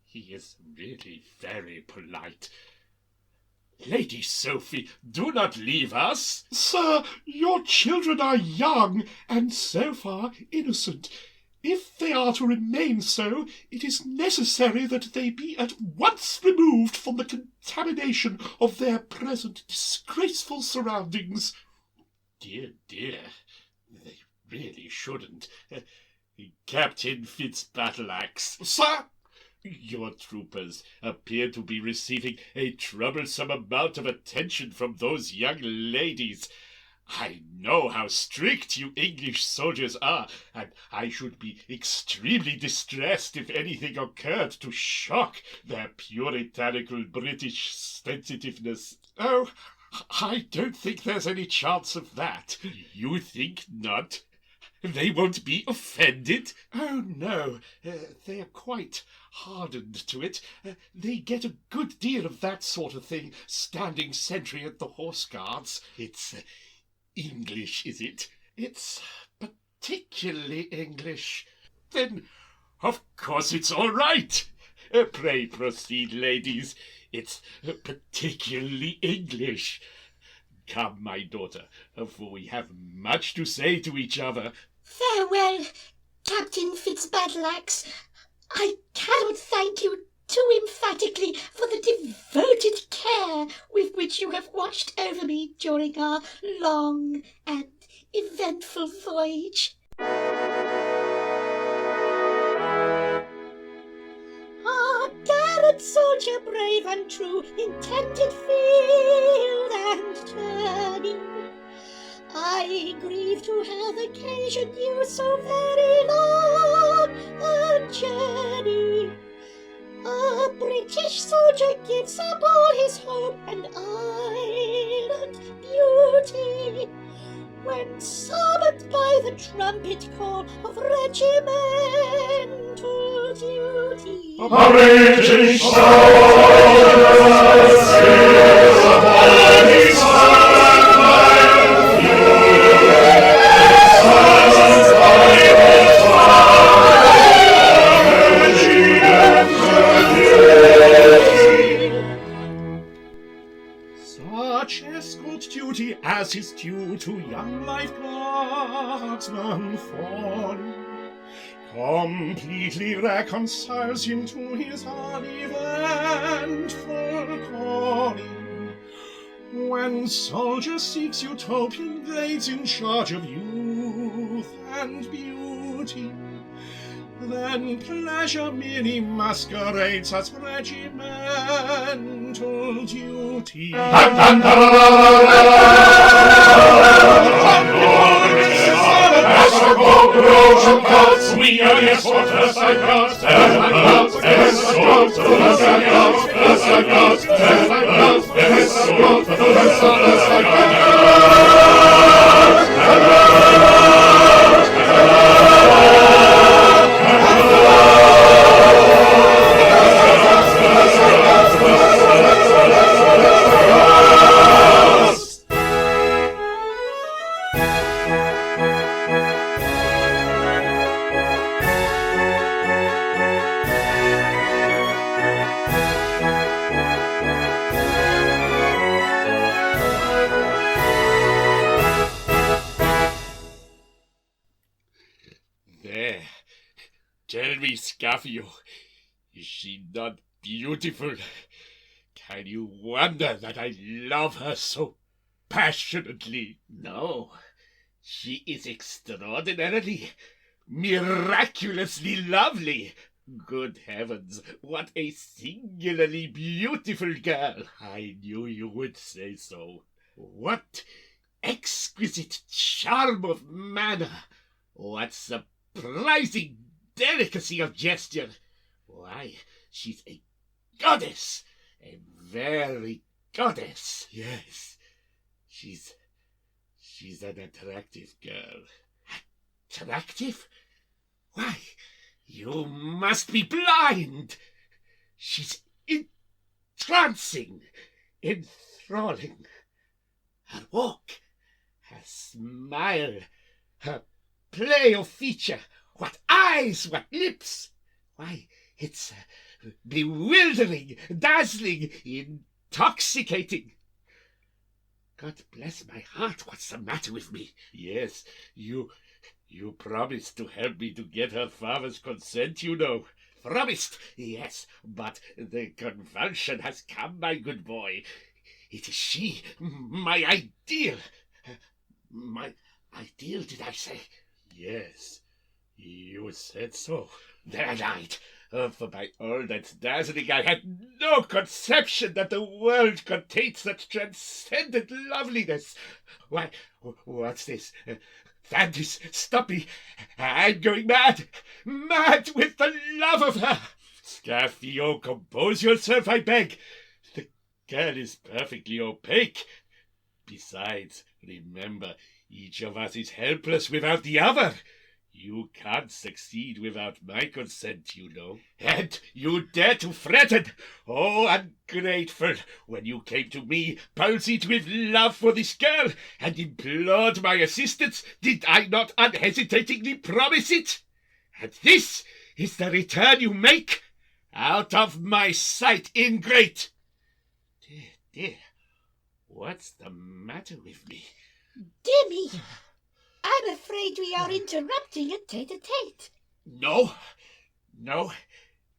He is really very polite. Lady Sophie, do not leave us. Sir, your children are young and so far innocent. If they are to remain so, it is necessary that they be at once removed from the contamination of their present disgraceful surroundings. Dear, dear, they really shouldn't. Captain Fitzbattleaxe. Sir! Your troopers appear to be receiving a troublesome amount of attention from those young ladies. I know how strict you English soldiers are, and I should be extremely distressed if anything occurred to shock their puritanical British sensitiveness. Oh, I don't think there's any chance of that. You think not? They won't be offended? Oh, no. They are quite hardened to it. They get a good deal of that sort of thing, standing sentry at the Horse Guards. It's English, is it? It's particularly English. Then, of course, it's all right. Pray proceed, ladies. It's particularly English. Come, my daughter, for we have much to say to each other. Farewell, Captain Fitzbattleaxe. I cannot thank you too emphatically for the devoted care with which you have watched over me during our long and eventful voyage. Our gallant soldier, brave and true, intended field and journey, I grieve to have occasioned you so very long a journey. A British soldier gives up all his hope and island beauty when summoned by the trumpet call of regimental duty. A British soldier sails upon his Such escort duty as is due to young lifeguardsman falling completely reconciles him to his uneventful calling. When soldier seeks utopian glades in charge of youth and beauty, then pleasure merely masquerades as regimental duty. We are the escorters, There. Tell me, Scaffio, is she not beautiful? Can you wonder that I love her so passionately? No, she is extraordinarily, miraculously lovely. Good heavens, what a singularly beautiful girl! I knew you would say so. What exquisite charm of manner! What surprising delicacy of gesture! Why, she's a goddess! A very goddess! Yes, she's an attractive girl. Attractive? Why, you must be blind! She's entrancing, enthralling. Her walk, her smile, her play of feature, what eyes, what lips! Why, it's bewildering, dazzling, intoxicating. God bless my heart, what's the matter with me? Yes, you promised to help me to get her father's consent, you know. Promised, yes, but the convulsion has come, my good boy. It is she, my ideal. My ideal, did I say? Yes, you said so. Then I lied. Oh, for my old and dazzling, I had no conception that the world contained such transcendent loveliness. Why, what's this? Thaddeus, stop me. I'm going mad. Mad with the love of her. Scaffio, compose yourself, I beg. The girl is perfectly opaque. Besides, remember, each of us is helpless without the other. You can't succeed without my consent, you know. And you dare to threaten! Oh, ungrateful! When you came to me, palsied with love for this girl, and implored my assistance, did I not unhesitatingly promise it? And this is the return you make? Out of my sight, ingrate! Dear, what's the matter with me? Dear me, I'm afraid we are interrupting a tete-a-tete. No,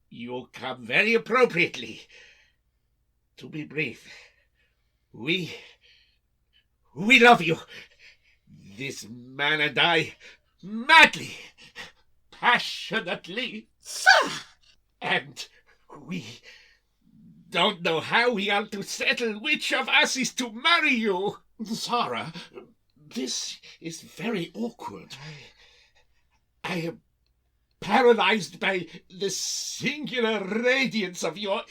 You come very appropriately. To be brief, we love you. This man and I, madly, passionately. Sir! And we don't know how we are to settle which of us is to marry you. Sarah, this is very awkward. I am paralyzed by the singular radiance of your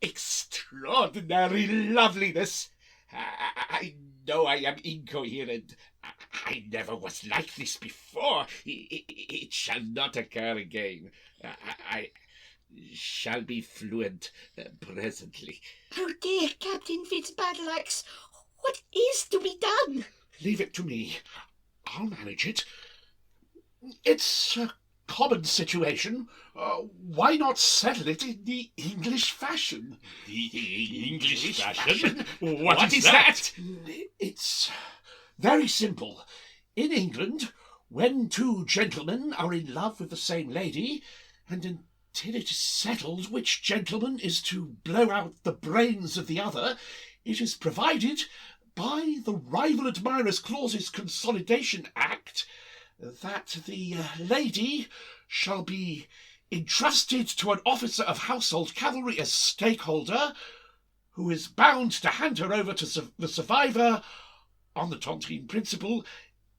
extraordinary loveliness. I know I am incoherent. I never was like this before. It shall not occur again. I shall be fluent presently. Oh dear, Captain Fitzpatrick, what is to be done? Leave it to me. I'll manage it. It's a common situation. Why not settle it in the English fashion? The English fashion? What is that? It's very simple. In England, when two gentlemen are in love with the same lady, and until it is settled which gentleman is to blow out the brains of the other, it is provided by the Rival Admirers Clauses Consolidation Act that the lady shall be entrusted to an officer of household cavalry as stakeholder, who is bound to hand her over to the survivor on the tontine principle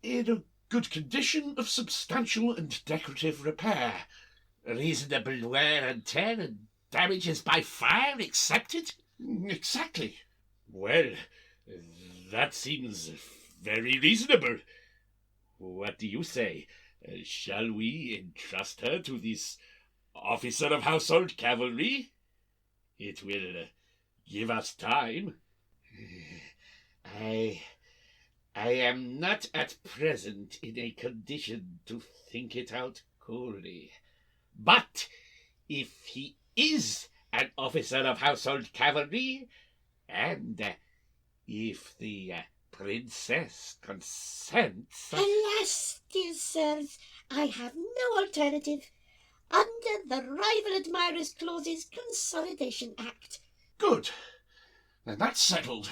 in a good condition of substantial and decorative repair. Reasonable wear and tear and damages by fire accepted? Exactly. Well, that seems very reasonable. What do you say? Shall we entrust her to this officer of household cavalry? It will give us time. I am not at present in a condition to think it out coolly. But if he is an officer of household cavalry, and if the princess consents... Alas, dear sirs, I have no alternative. Under the Rival Admirers Clauses Consolidation Act. Good. Then that's settled.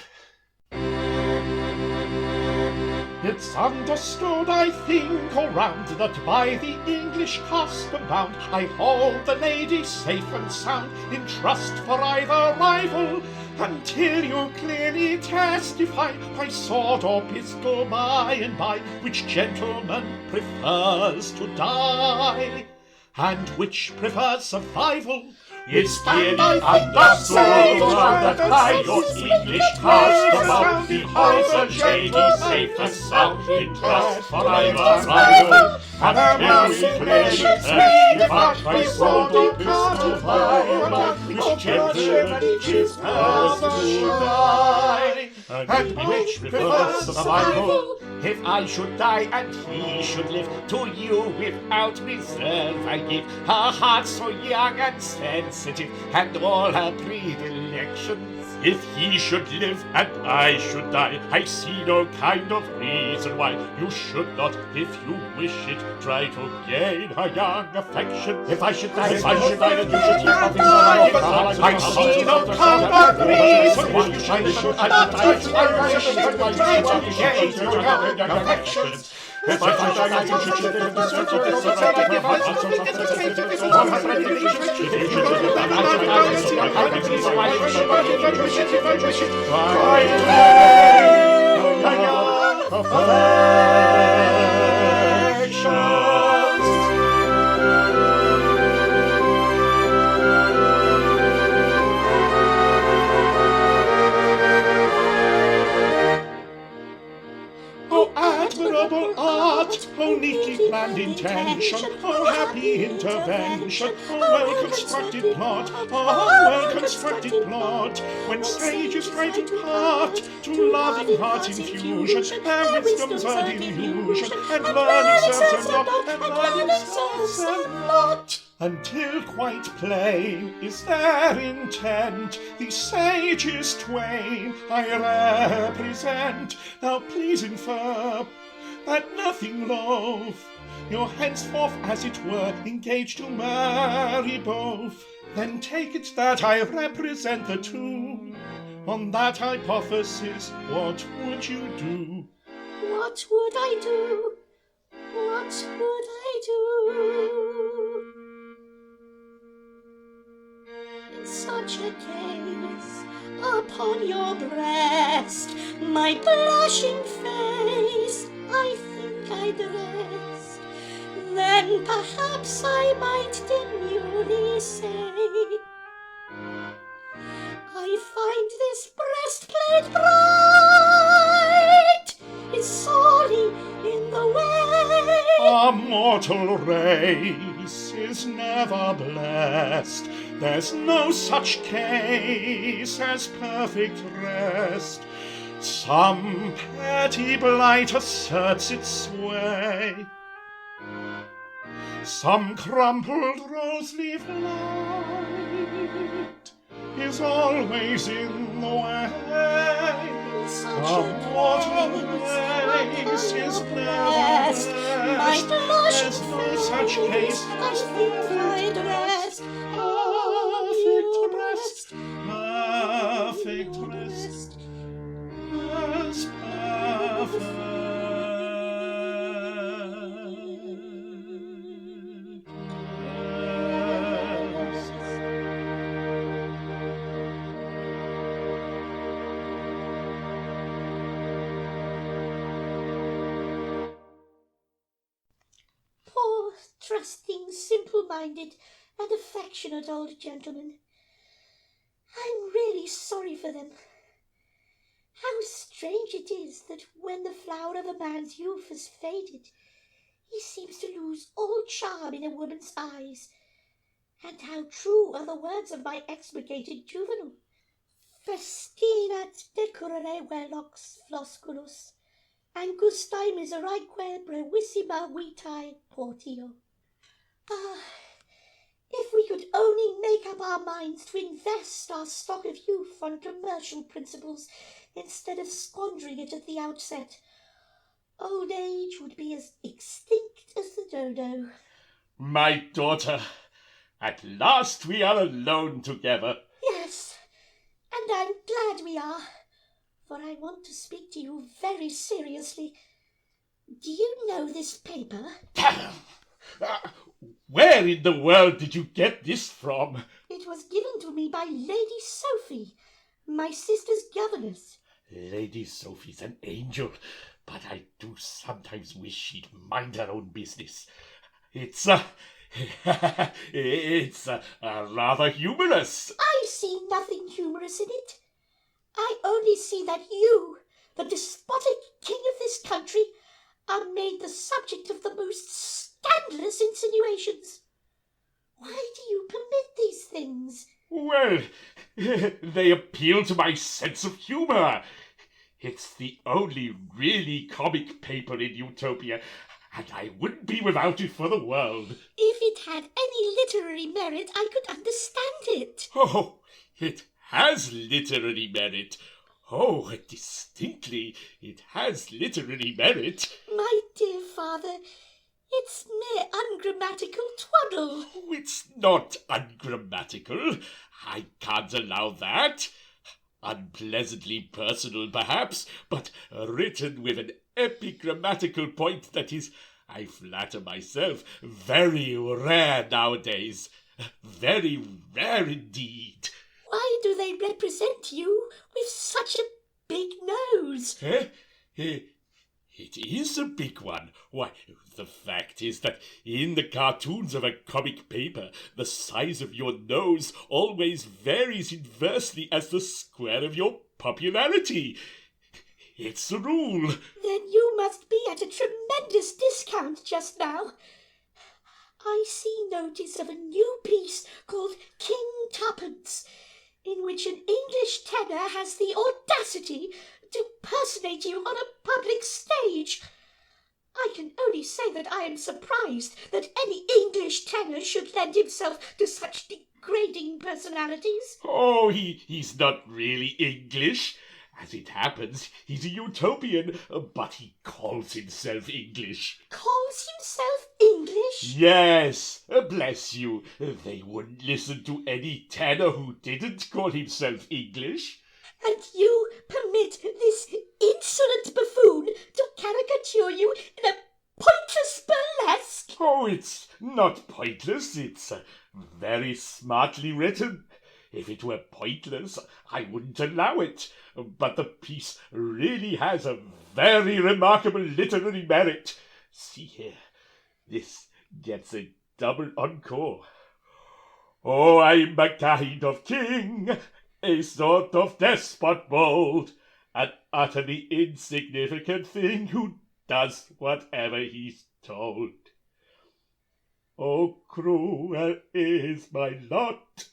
It's understood, I think, all round, that by the English custom bound, I hold the lady safe and sound in trust for either rival, until you clearly testify by sword or pistol by and by, which gentleman prefers to die, and which prefers survival. It's clearly understood that by your English custom bound, he holds a lady safe and sound in trust for either rival, until we clearly testify by sword or pistol by and by, which gentleman prefers to die, and which prefers survival. If I should die and he should live, to you without reserve I give her heart so young and sensitive, and all her predilections. If he should live and I should die, I see no kind of reason why you should not, if you wish it, try to gain her young affection. If I should die, then you should keep off his life. I see no kind of reason why you should try to gain her young affections. If I should die, you should live the admirable art, oh neatly planned intention, oh happy intervention, oh well-constructed plot, when sages try to part, to loving heart infusion, their wisdom's a delusion, and learning serves them not, until quite plain is their intent, these sages twain I represent. Now please infer that nothing loath, you're henceforth as it were engaged to marry both. Then take it that I represent the two. On that hypothesis, what would you do? What would I do? What would I do? In such a case, upon your breast, my blushing face, I think I'd rest. Then perhaps I might demurely say, I find this breastplate bright, it's sorely in the way. A mortal race is never blessed. There's no such case as perfect rest. Some petty blight asserts its sway. Some crumpled rose-leaf light is always in the way. A mortal race is never blessed. There's no such case as perfect rest. Perfect rest. As perfect. Poor, trusting, simple-minded, and affectionate old gentleman. I'm really sorry for them. How strange it is that when the flower of a man's youth has faded, he seems to lose all charm in a woman's eyes. And how true are the words of my expurgated Juvenal. Festinat decorare velox flosculus, angustae miseraeque brevissima vitae portio. Ah, if we could only make up our minds to invest our stock of youth on commercial principles instead of squandering it at the outset, old age would be as extinct as the dodo. My daughter, at last we are alone together. Yes, and I'm glad we are, for I want to speak to you very seriously. Do you know this paper? Where in the world did you get this from? It was given to me by Lady Sophie, my sister's governess. Lady Sophie's an angel, but I do sometimes wish she'd mind her own business. It's rather humorous. I see nothing humorous in it. I only see that you, the despotic king of this country, are made the subject of the most scandalous insinuations. Why do you permit these things? Well, they appeal to my sense of humour. It's the only really comic paper in Utopia, and I wouldn't be without it for the world. If it had any literary merit, I could understand it. Oh, it has literary merit. Oh, distinctly, it has literary merit. My dear father, it's mere ungrammatical twaddle. Oh, it's not ungrammatical. I can't allow that. Unpleasantly personal, perhaps, but written with an epigrammatical point that is, I flatter myself, very rare nowadays. Very rare indeed. Why do they represent you with such a big nose? It is a big one. Why, the fact is that in the cartoons of a comic paper, the size of your nose always varies inversely as the square of your popularity. It's a rule. Then you must be at a tremendous discount just now. I see notice of a new piece called King Tuppence, in which an English tenor has the audacity to personate you on a public stage. I can only say that I am surprised that any English tenor should lend himself to such degrading personalities. Oh, he's not really English. As it happens, he's a utopian, but he calls himself English. Calls himself English? Yes, bless you. They wouldn't listen to any tenor who didn't call himself English. And you permit this insolent buffoon to caricature you in a pointless burlesque? Oh, it's not pointless. It's very smartly written. If it were pointless, I wouldn't allow it. But the piece really has a very remarkable literary merit. See here, this gets a double encore. Oh, I'm a kind of king, a sort of despot bold, an utterly insignificant thing who does whatever he's told. Oh, cruel is my lot,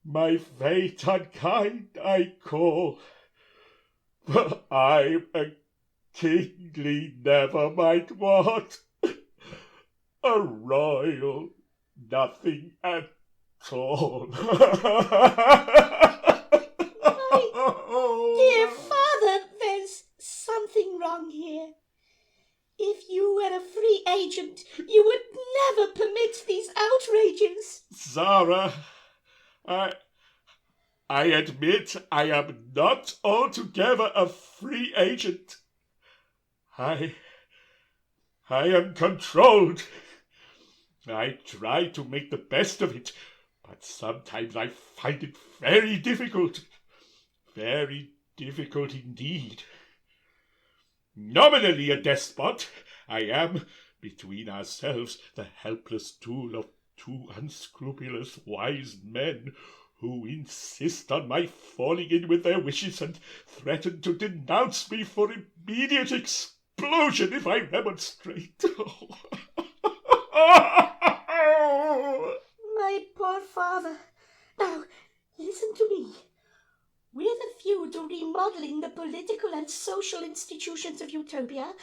my fate unkind I call, for I'm a kingly never mind what, a royal nothing at all. Dear father, there's something wrong here. If you were a free agent, you would never permit these outrages. Zara, I admit I am not altogether a free agent. I am controlled. I try to make the best of it, but sometimes I find it very difficult indeed. Nominally a despot, I am, between ourselves, the helpless tool of two unscrupulous wise men who insist on my falling in with their wishes and threaten to denounce me for immediate explosion if I remonstrate. My poor father. Now, listen to me. With a view to remodeling the political and social institutions of Utopia,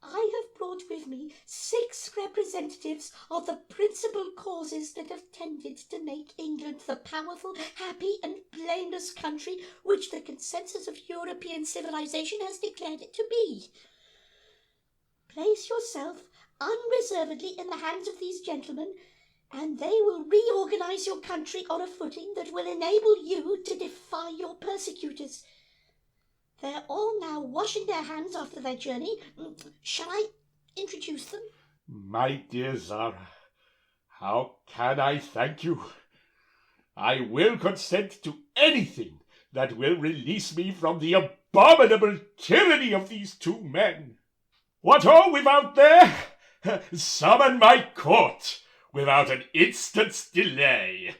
I have brought with me 6 representatives of the principal causes that have tended to make England the powerful, happy and blameless country which the consensus of European civilization has declared it to be. Place yourself unreservedly in the hands of these gentlemen, and they will reorganize your country on a footing that will enable you to defy your persecutors. They're all now washing their hands after their journey. Shall I introduce them? My dear Zara, how can I thank you? I will consent to anything that will release me from the abominable tyranny of these 2 men. What ho, without there? Summon my court without an instant's delay.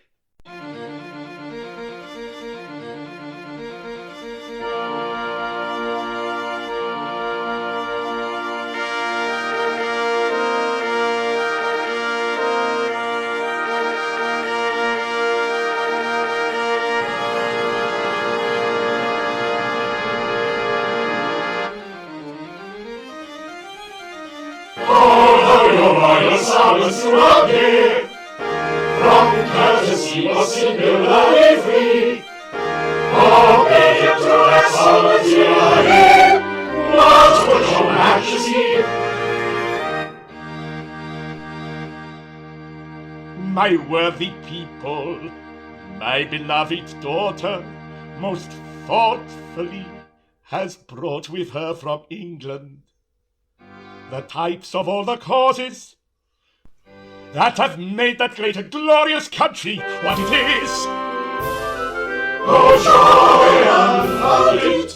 Summons to appear, from courtesy or singularly free. Obedient to their summons you are here, not with your majesty. My worthy people, my beloved daughter, most thoughtfully has brought with her from England the types of all the causes that have made that great and glorious country what it is. Oh, joy unfolded!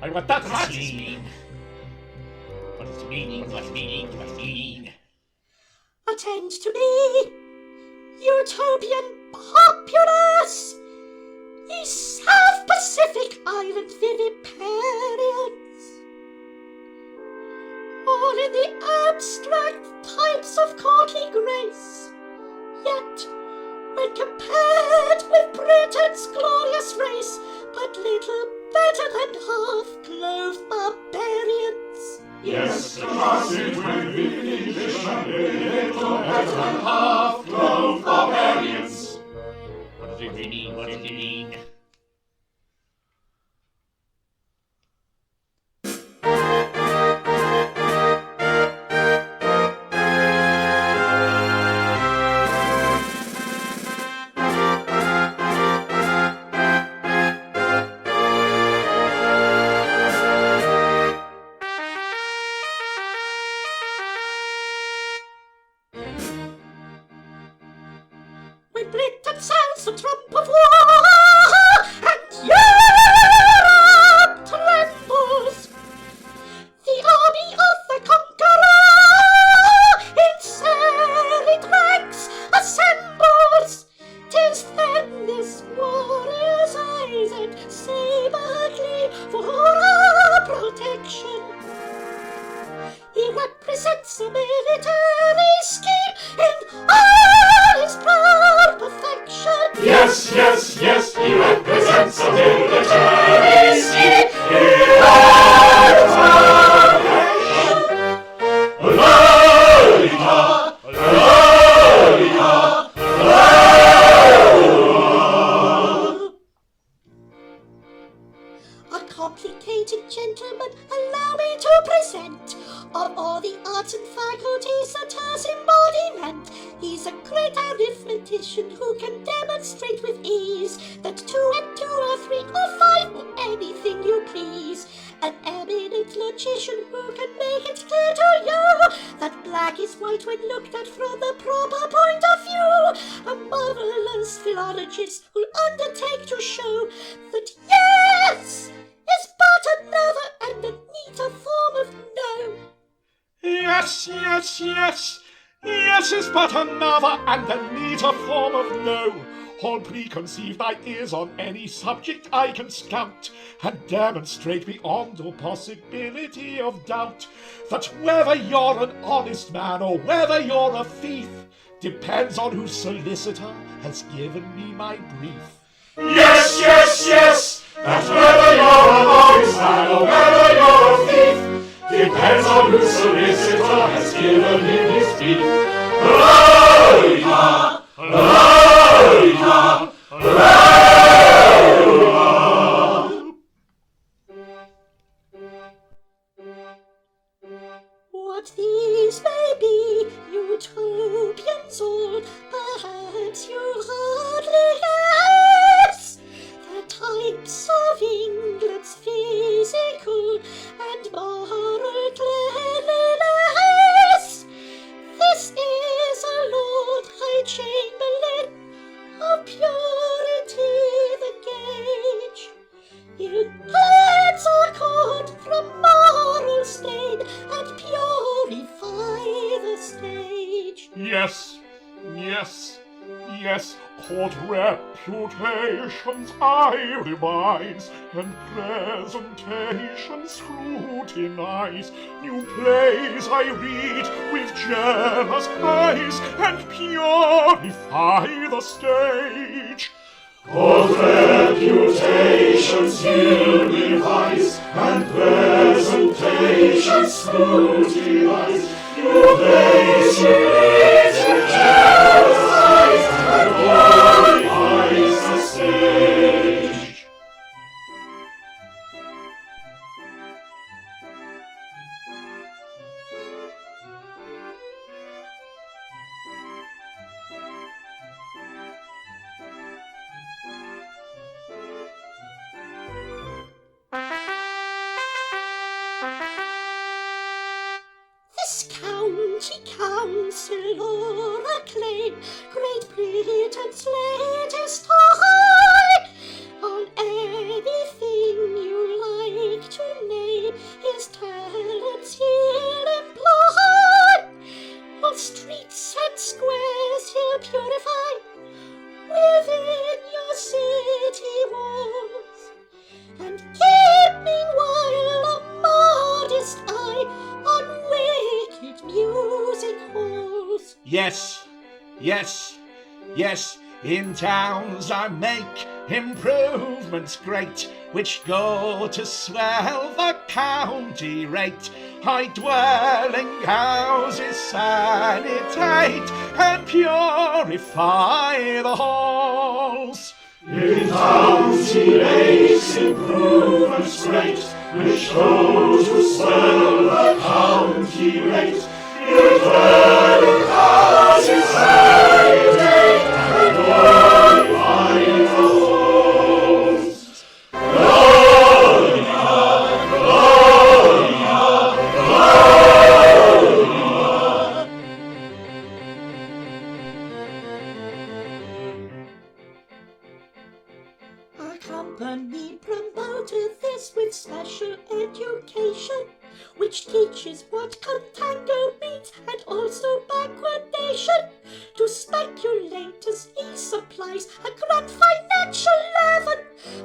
And what does that mean? What does it mean? Attend to me, Utopian populace, ye South Pacific Island viviparians. All in the abstract types of courtly grace, yet, when compared with Britain's glorious race, but little better than half-clothed barbarians. Yes, because it will be English and a little better than half-clothed barbarians. What does it mean? Britain sounds the trump of war, and Europe trembles. The army of the conqueror in serried ranks assembles. 'Tis then this warrior's eyes and sabre gleam for our protection. He represents a military scheme in all his proud perfection. Yes, yes, yes, he represents a military scheme in all its perfection. Lolita, Lolita, A complicated gentleman, allow me to present. Of all the arts and faculties that has embodiment, he's a great arithmetician who can demonstrate with ease that 2 and 2 are 3 or 5 or anything you please. An eminent logician who can make it clear to you that black is white when looked at from the proper point of view. A marvelous philologist who'll undertake to show that yes is but another and a neater form of no. Yes, yes, yes. Yes is but another and a neater form of no. All preconceived ideas on any subject I can scout, and demonstrate beyond all possibility of doubt that whether you're an honest man or whether you're a thief depends on whose solicitor has given me my brief. yes, yes, yes, that whether you're an honest man or whether you're a thief depends on whose solicitor has given him his brief. Lolita, Lolita, Lolita. What these may be, utopians all, perhaps you hardly guess. The types of England's physical and moral cleanliness. This is a Lord High Chamberlain of purity the gauge. He'll cleanse our court from moral stain and purify the stage. Yes, yes, yes, court reputations I revise, and presentations scrutinize. New plays I read with jealous eyes, and purify the stage. Court reputations he'll revise, and presentations scrutinize. New plays he reads with jealous eyes, and purifies the stage. This county council or acclaim Great Britain's latest toy. On anything you like to name, his talents he'll employ. All streets and squares he'll purify within your city walls, and keep meanwhile a modest eye on wicked music halls. Yes, yes, yes, in towns I make improvements great, which go to swell the county rate. High dwelling houses sanitate and purify the halls. In towns he makes improvements great, which go to swell the county rate. In dwelling houses sanitate and purify the halls. Gloria, Gloria, Gloria. company promoted this with special education, which teaches what contango means and also backwardation. To speculators he supplies a grand financial leaven.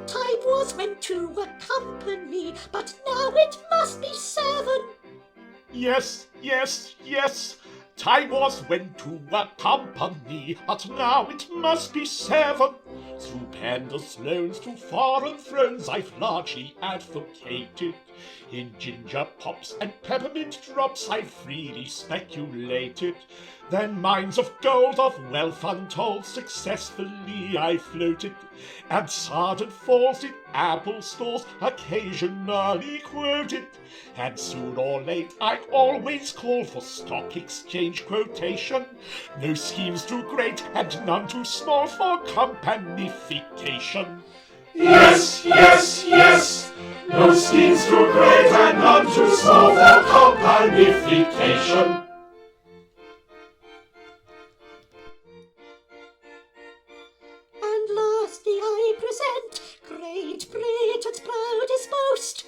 Time was when two were company, but now it must be 7. Yes, yes, yes. Time was when two were company, but now it must be 7. Through pandas loans to foreign thrones I've largely advocated. In ginger pops and peppermint drops I've freely speculated. Then mines of gold of wealth untold successfully I floated, and sardine falls in apple stores occasionally quoted. And soon or late I always call for stock exchange quotation. No schemes too great and none too small for companification. Yes, yes, yes. No schemes too great and none too small for companification. And lastly I present Great Britain's proudest boast,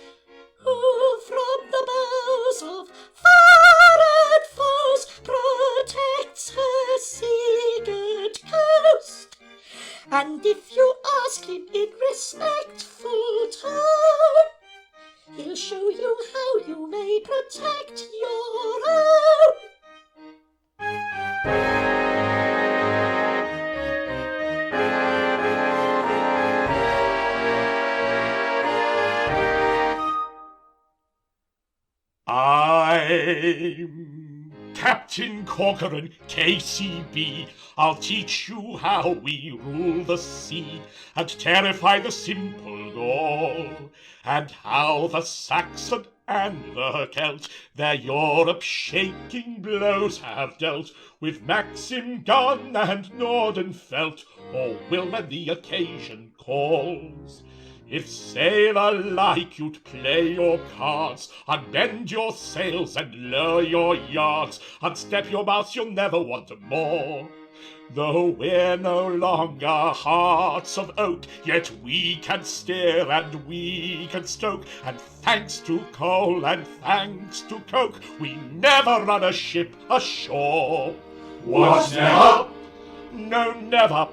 who from the bows of foreign foes protects her seagirt coast. And if you ask him in respectful tone, he'll show you how you may protect your own. I'm Captain Corcoran, KCB. I'll teach you how we rule the sea and terrify the simple Gaul, and how the Saxon and the Celt their Europe shaking blows have dealt with Maxim gun and Nordenfelt, or will when the occasion calls. If sailor like you'd play your cards, unbend your sails and lower your yards, unstep your mast, you'll never want more. Though we're no longer hearts of oak, yet we can steer and we can stoke, and thanks to coal and thanks to coke, we never run a ship ashore. What, never? No, never.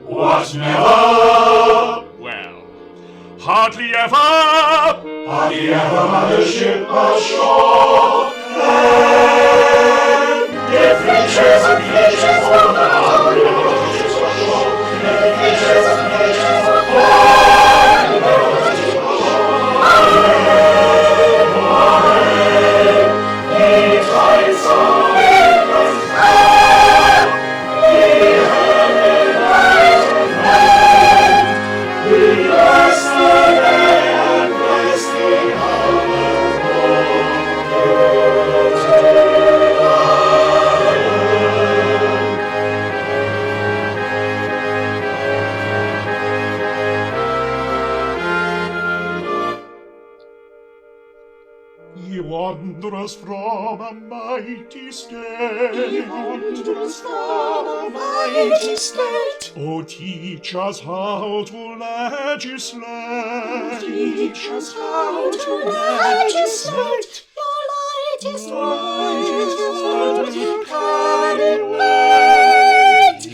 What, never? Well, hardly ever run a ship ashore. Then, if features and features for the hardly ever run a ship ashore. If features and features for the hardly ever run a ship ashore. He tides on England's hand, he headed right and land. We bless the day and bless the hour Ye wanderers from a mighty state, Ye wanderers from a mighty state, oh, teach us how to legislate. teach us how to legislate. Your lightest word can it wait.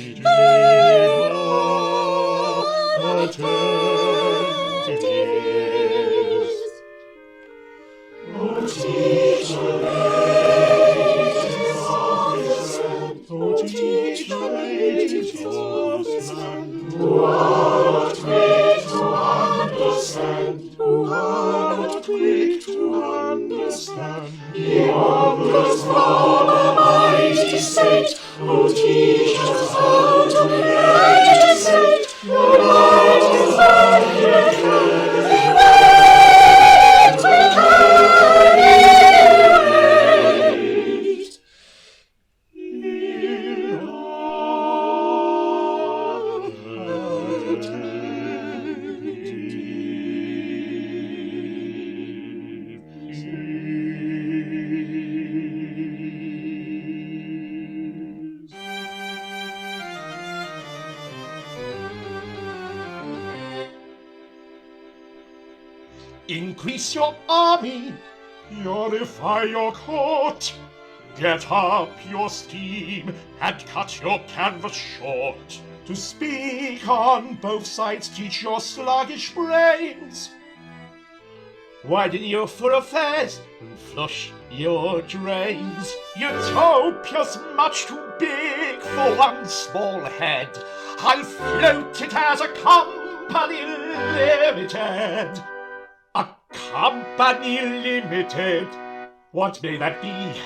Oh, Teach the ladies of this land, oh, teach the ladies of this land, who are not quick to understand, who are not quick to understand. Ye wanderers from a mighty state, who increase your army, purify your court, get up your steam, and cut your canvas short. to speak on both sides, teach your sluggish brains. Widen your thoroughfares and flush your drains. Utopia's much too big for one small head. I'll float it as a company limited. A company limited? What may that be?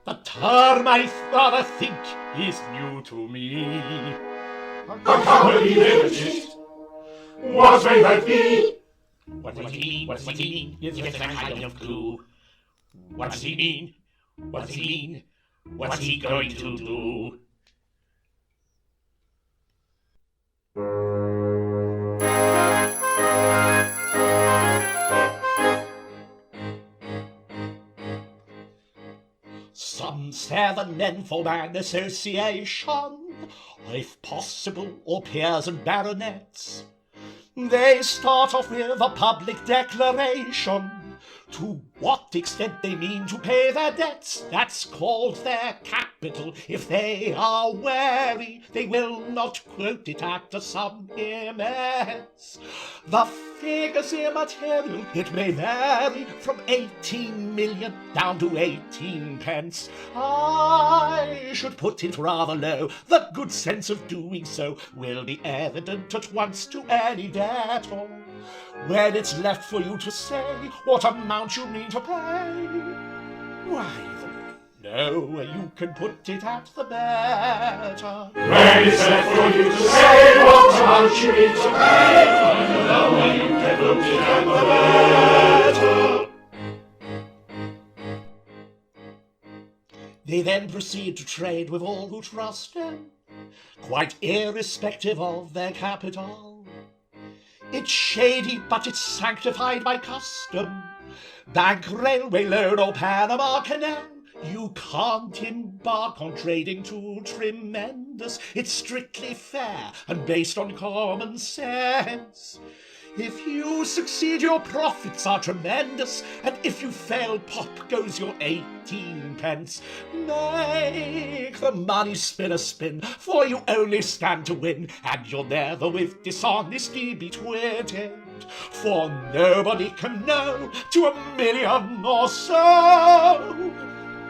The term I rather think is new to me. A company limited? What may that be? What does he mean? What does he mean? Give us a kind of clue. What does he mean? What does he mean? What's he going to do? Some 7 men form an association, if possible, all peers and baronets. They start off with a public declaration to what extent they mean to pay their debts. That's called their capital. If they are wary, they will not quote it at a sum immense. The figure's immaterial, it may vary from 18 million down to 18 pence. I should put it rather low. The good sense of doing so will be evident at once to any debtor, when it's left for you to say what amount you mean to pay. Why, no, you can put it at the better. When it's left for you to say what amount you mean to pay, no, you can put it at the better. They then proceed to trade with all who trust them, quite irrespective of their capital. It's shady, but it's sanctified by custom. Bank, railway loan, or Panama Canal, you can't embark on trading too tremendous. It's strictly fair and based on common sense. If you succeed, your profits are tremendous, and if you fail, pop goes your 18 pence. Make the money spin a spin, for you only stand to win, and you'll never with dishonesty be twitted, for nobody can know to a million or so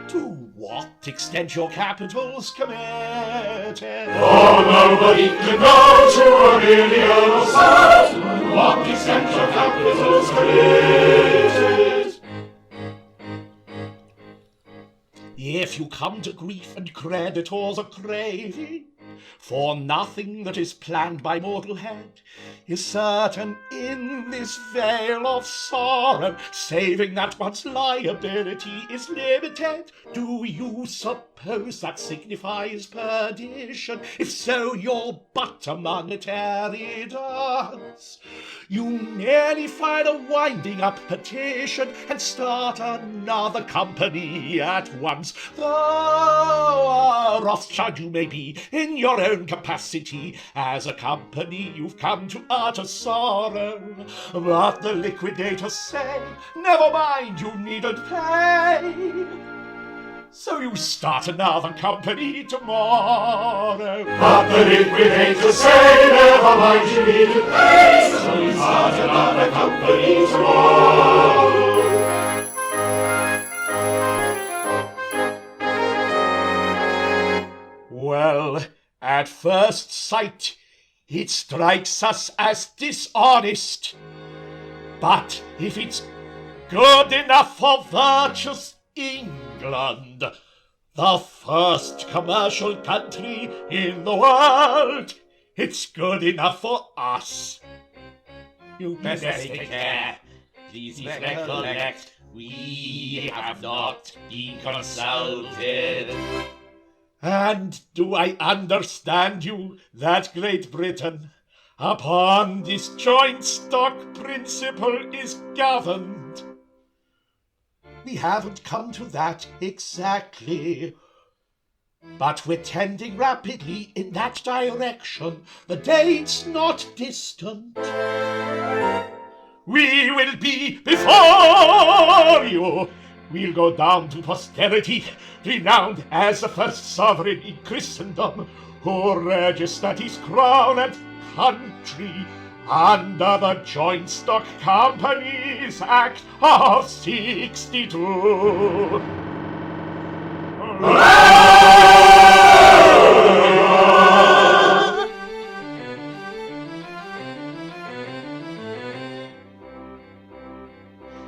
to what extent your capital's committed. Oh, nobody can know to a million or so to what extent your capital's committed. If you come to grief and creditors are craving, for nothing that is planned by mortal head is certain in this vale of sorrow, saving that one's liability is limited. Do you suppose that signifies perdition? If so, you're but a monetary dunce. You merely file a winding-up petition and start another company at once. Though a Rothschild you may be in your own capacity, as a company you've come to utter sorrow. But the liquidators say, never mind, you needn't pay. So you start another company tomorrow. But the liquidators say, never mind, you needn't pay. So you start another company tomorrow. Well, at first sight, it strikes us as dishonest. But if it's good enough for virtuous England, the first commercial country in the world, it's good enough for us. You best take care. Please recollect, we have not been consulted. And do I understand you that Great Britain, upon this joint stock principle, is governed? We haven't come to that exactly, but we're tending rapidly in that direction. The date's not distant. We will be before you. We'll go down to posterity, renowned as the first sovereign in Christendom, who registered his crown and country under the Joint Stock Companies Act of 62.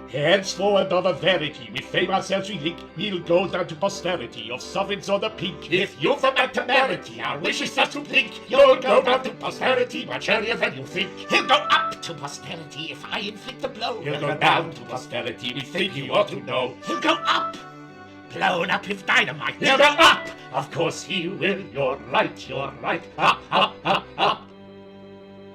Henceforward on a verity, with fame ourselves we link, we'll go down to posterity of sovereigns on the pink. If you forget temerity, our wishes start to blink. You'll go down to posterity much earlier than you think. He'll go up to posterity if I inflict the blow. He'll go down to posterity, we think you ought to know. He'll go up, blown up with dynamite. He'll go up, of course he will, you're right, up, up, up, up.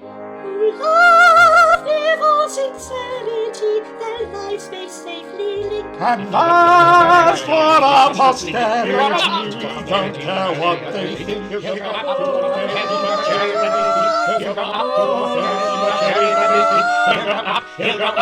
Love with all sincerity, their lives may safely link. And as for our posterity, we don't care what they think. He'll go up to posterity. He'll go up to posterity. He'll go up.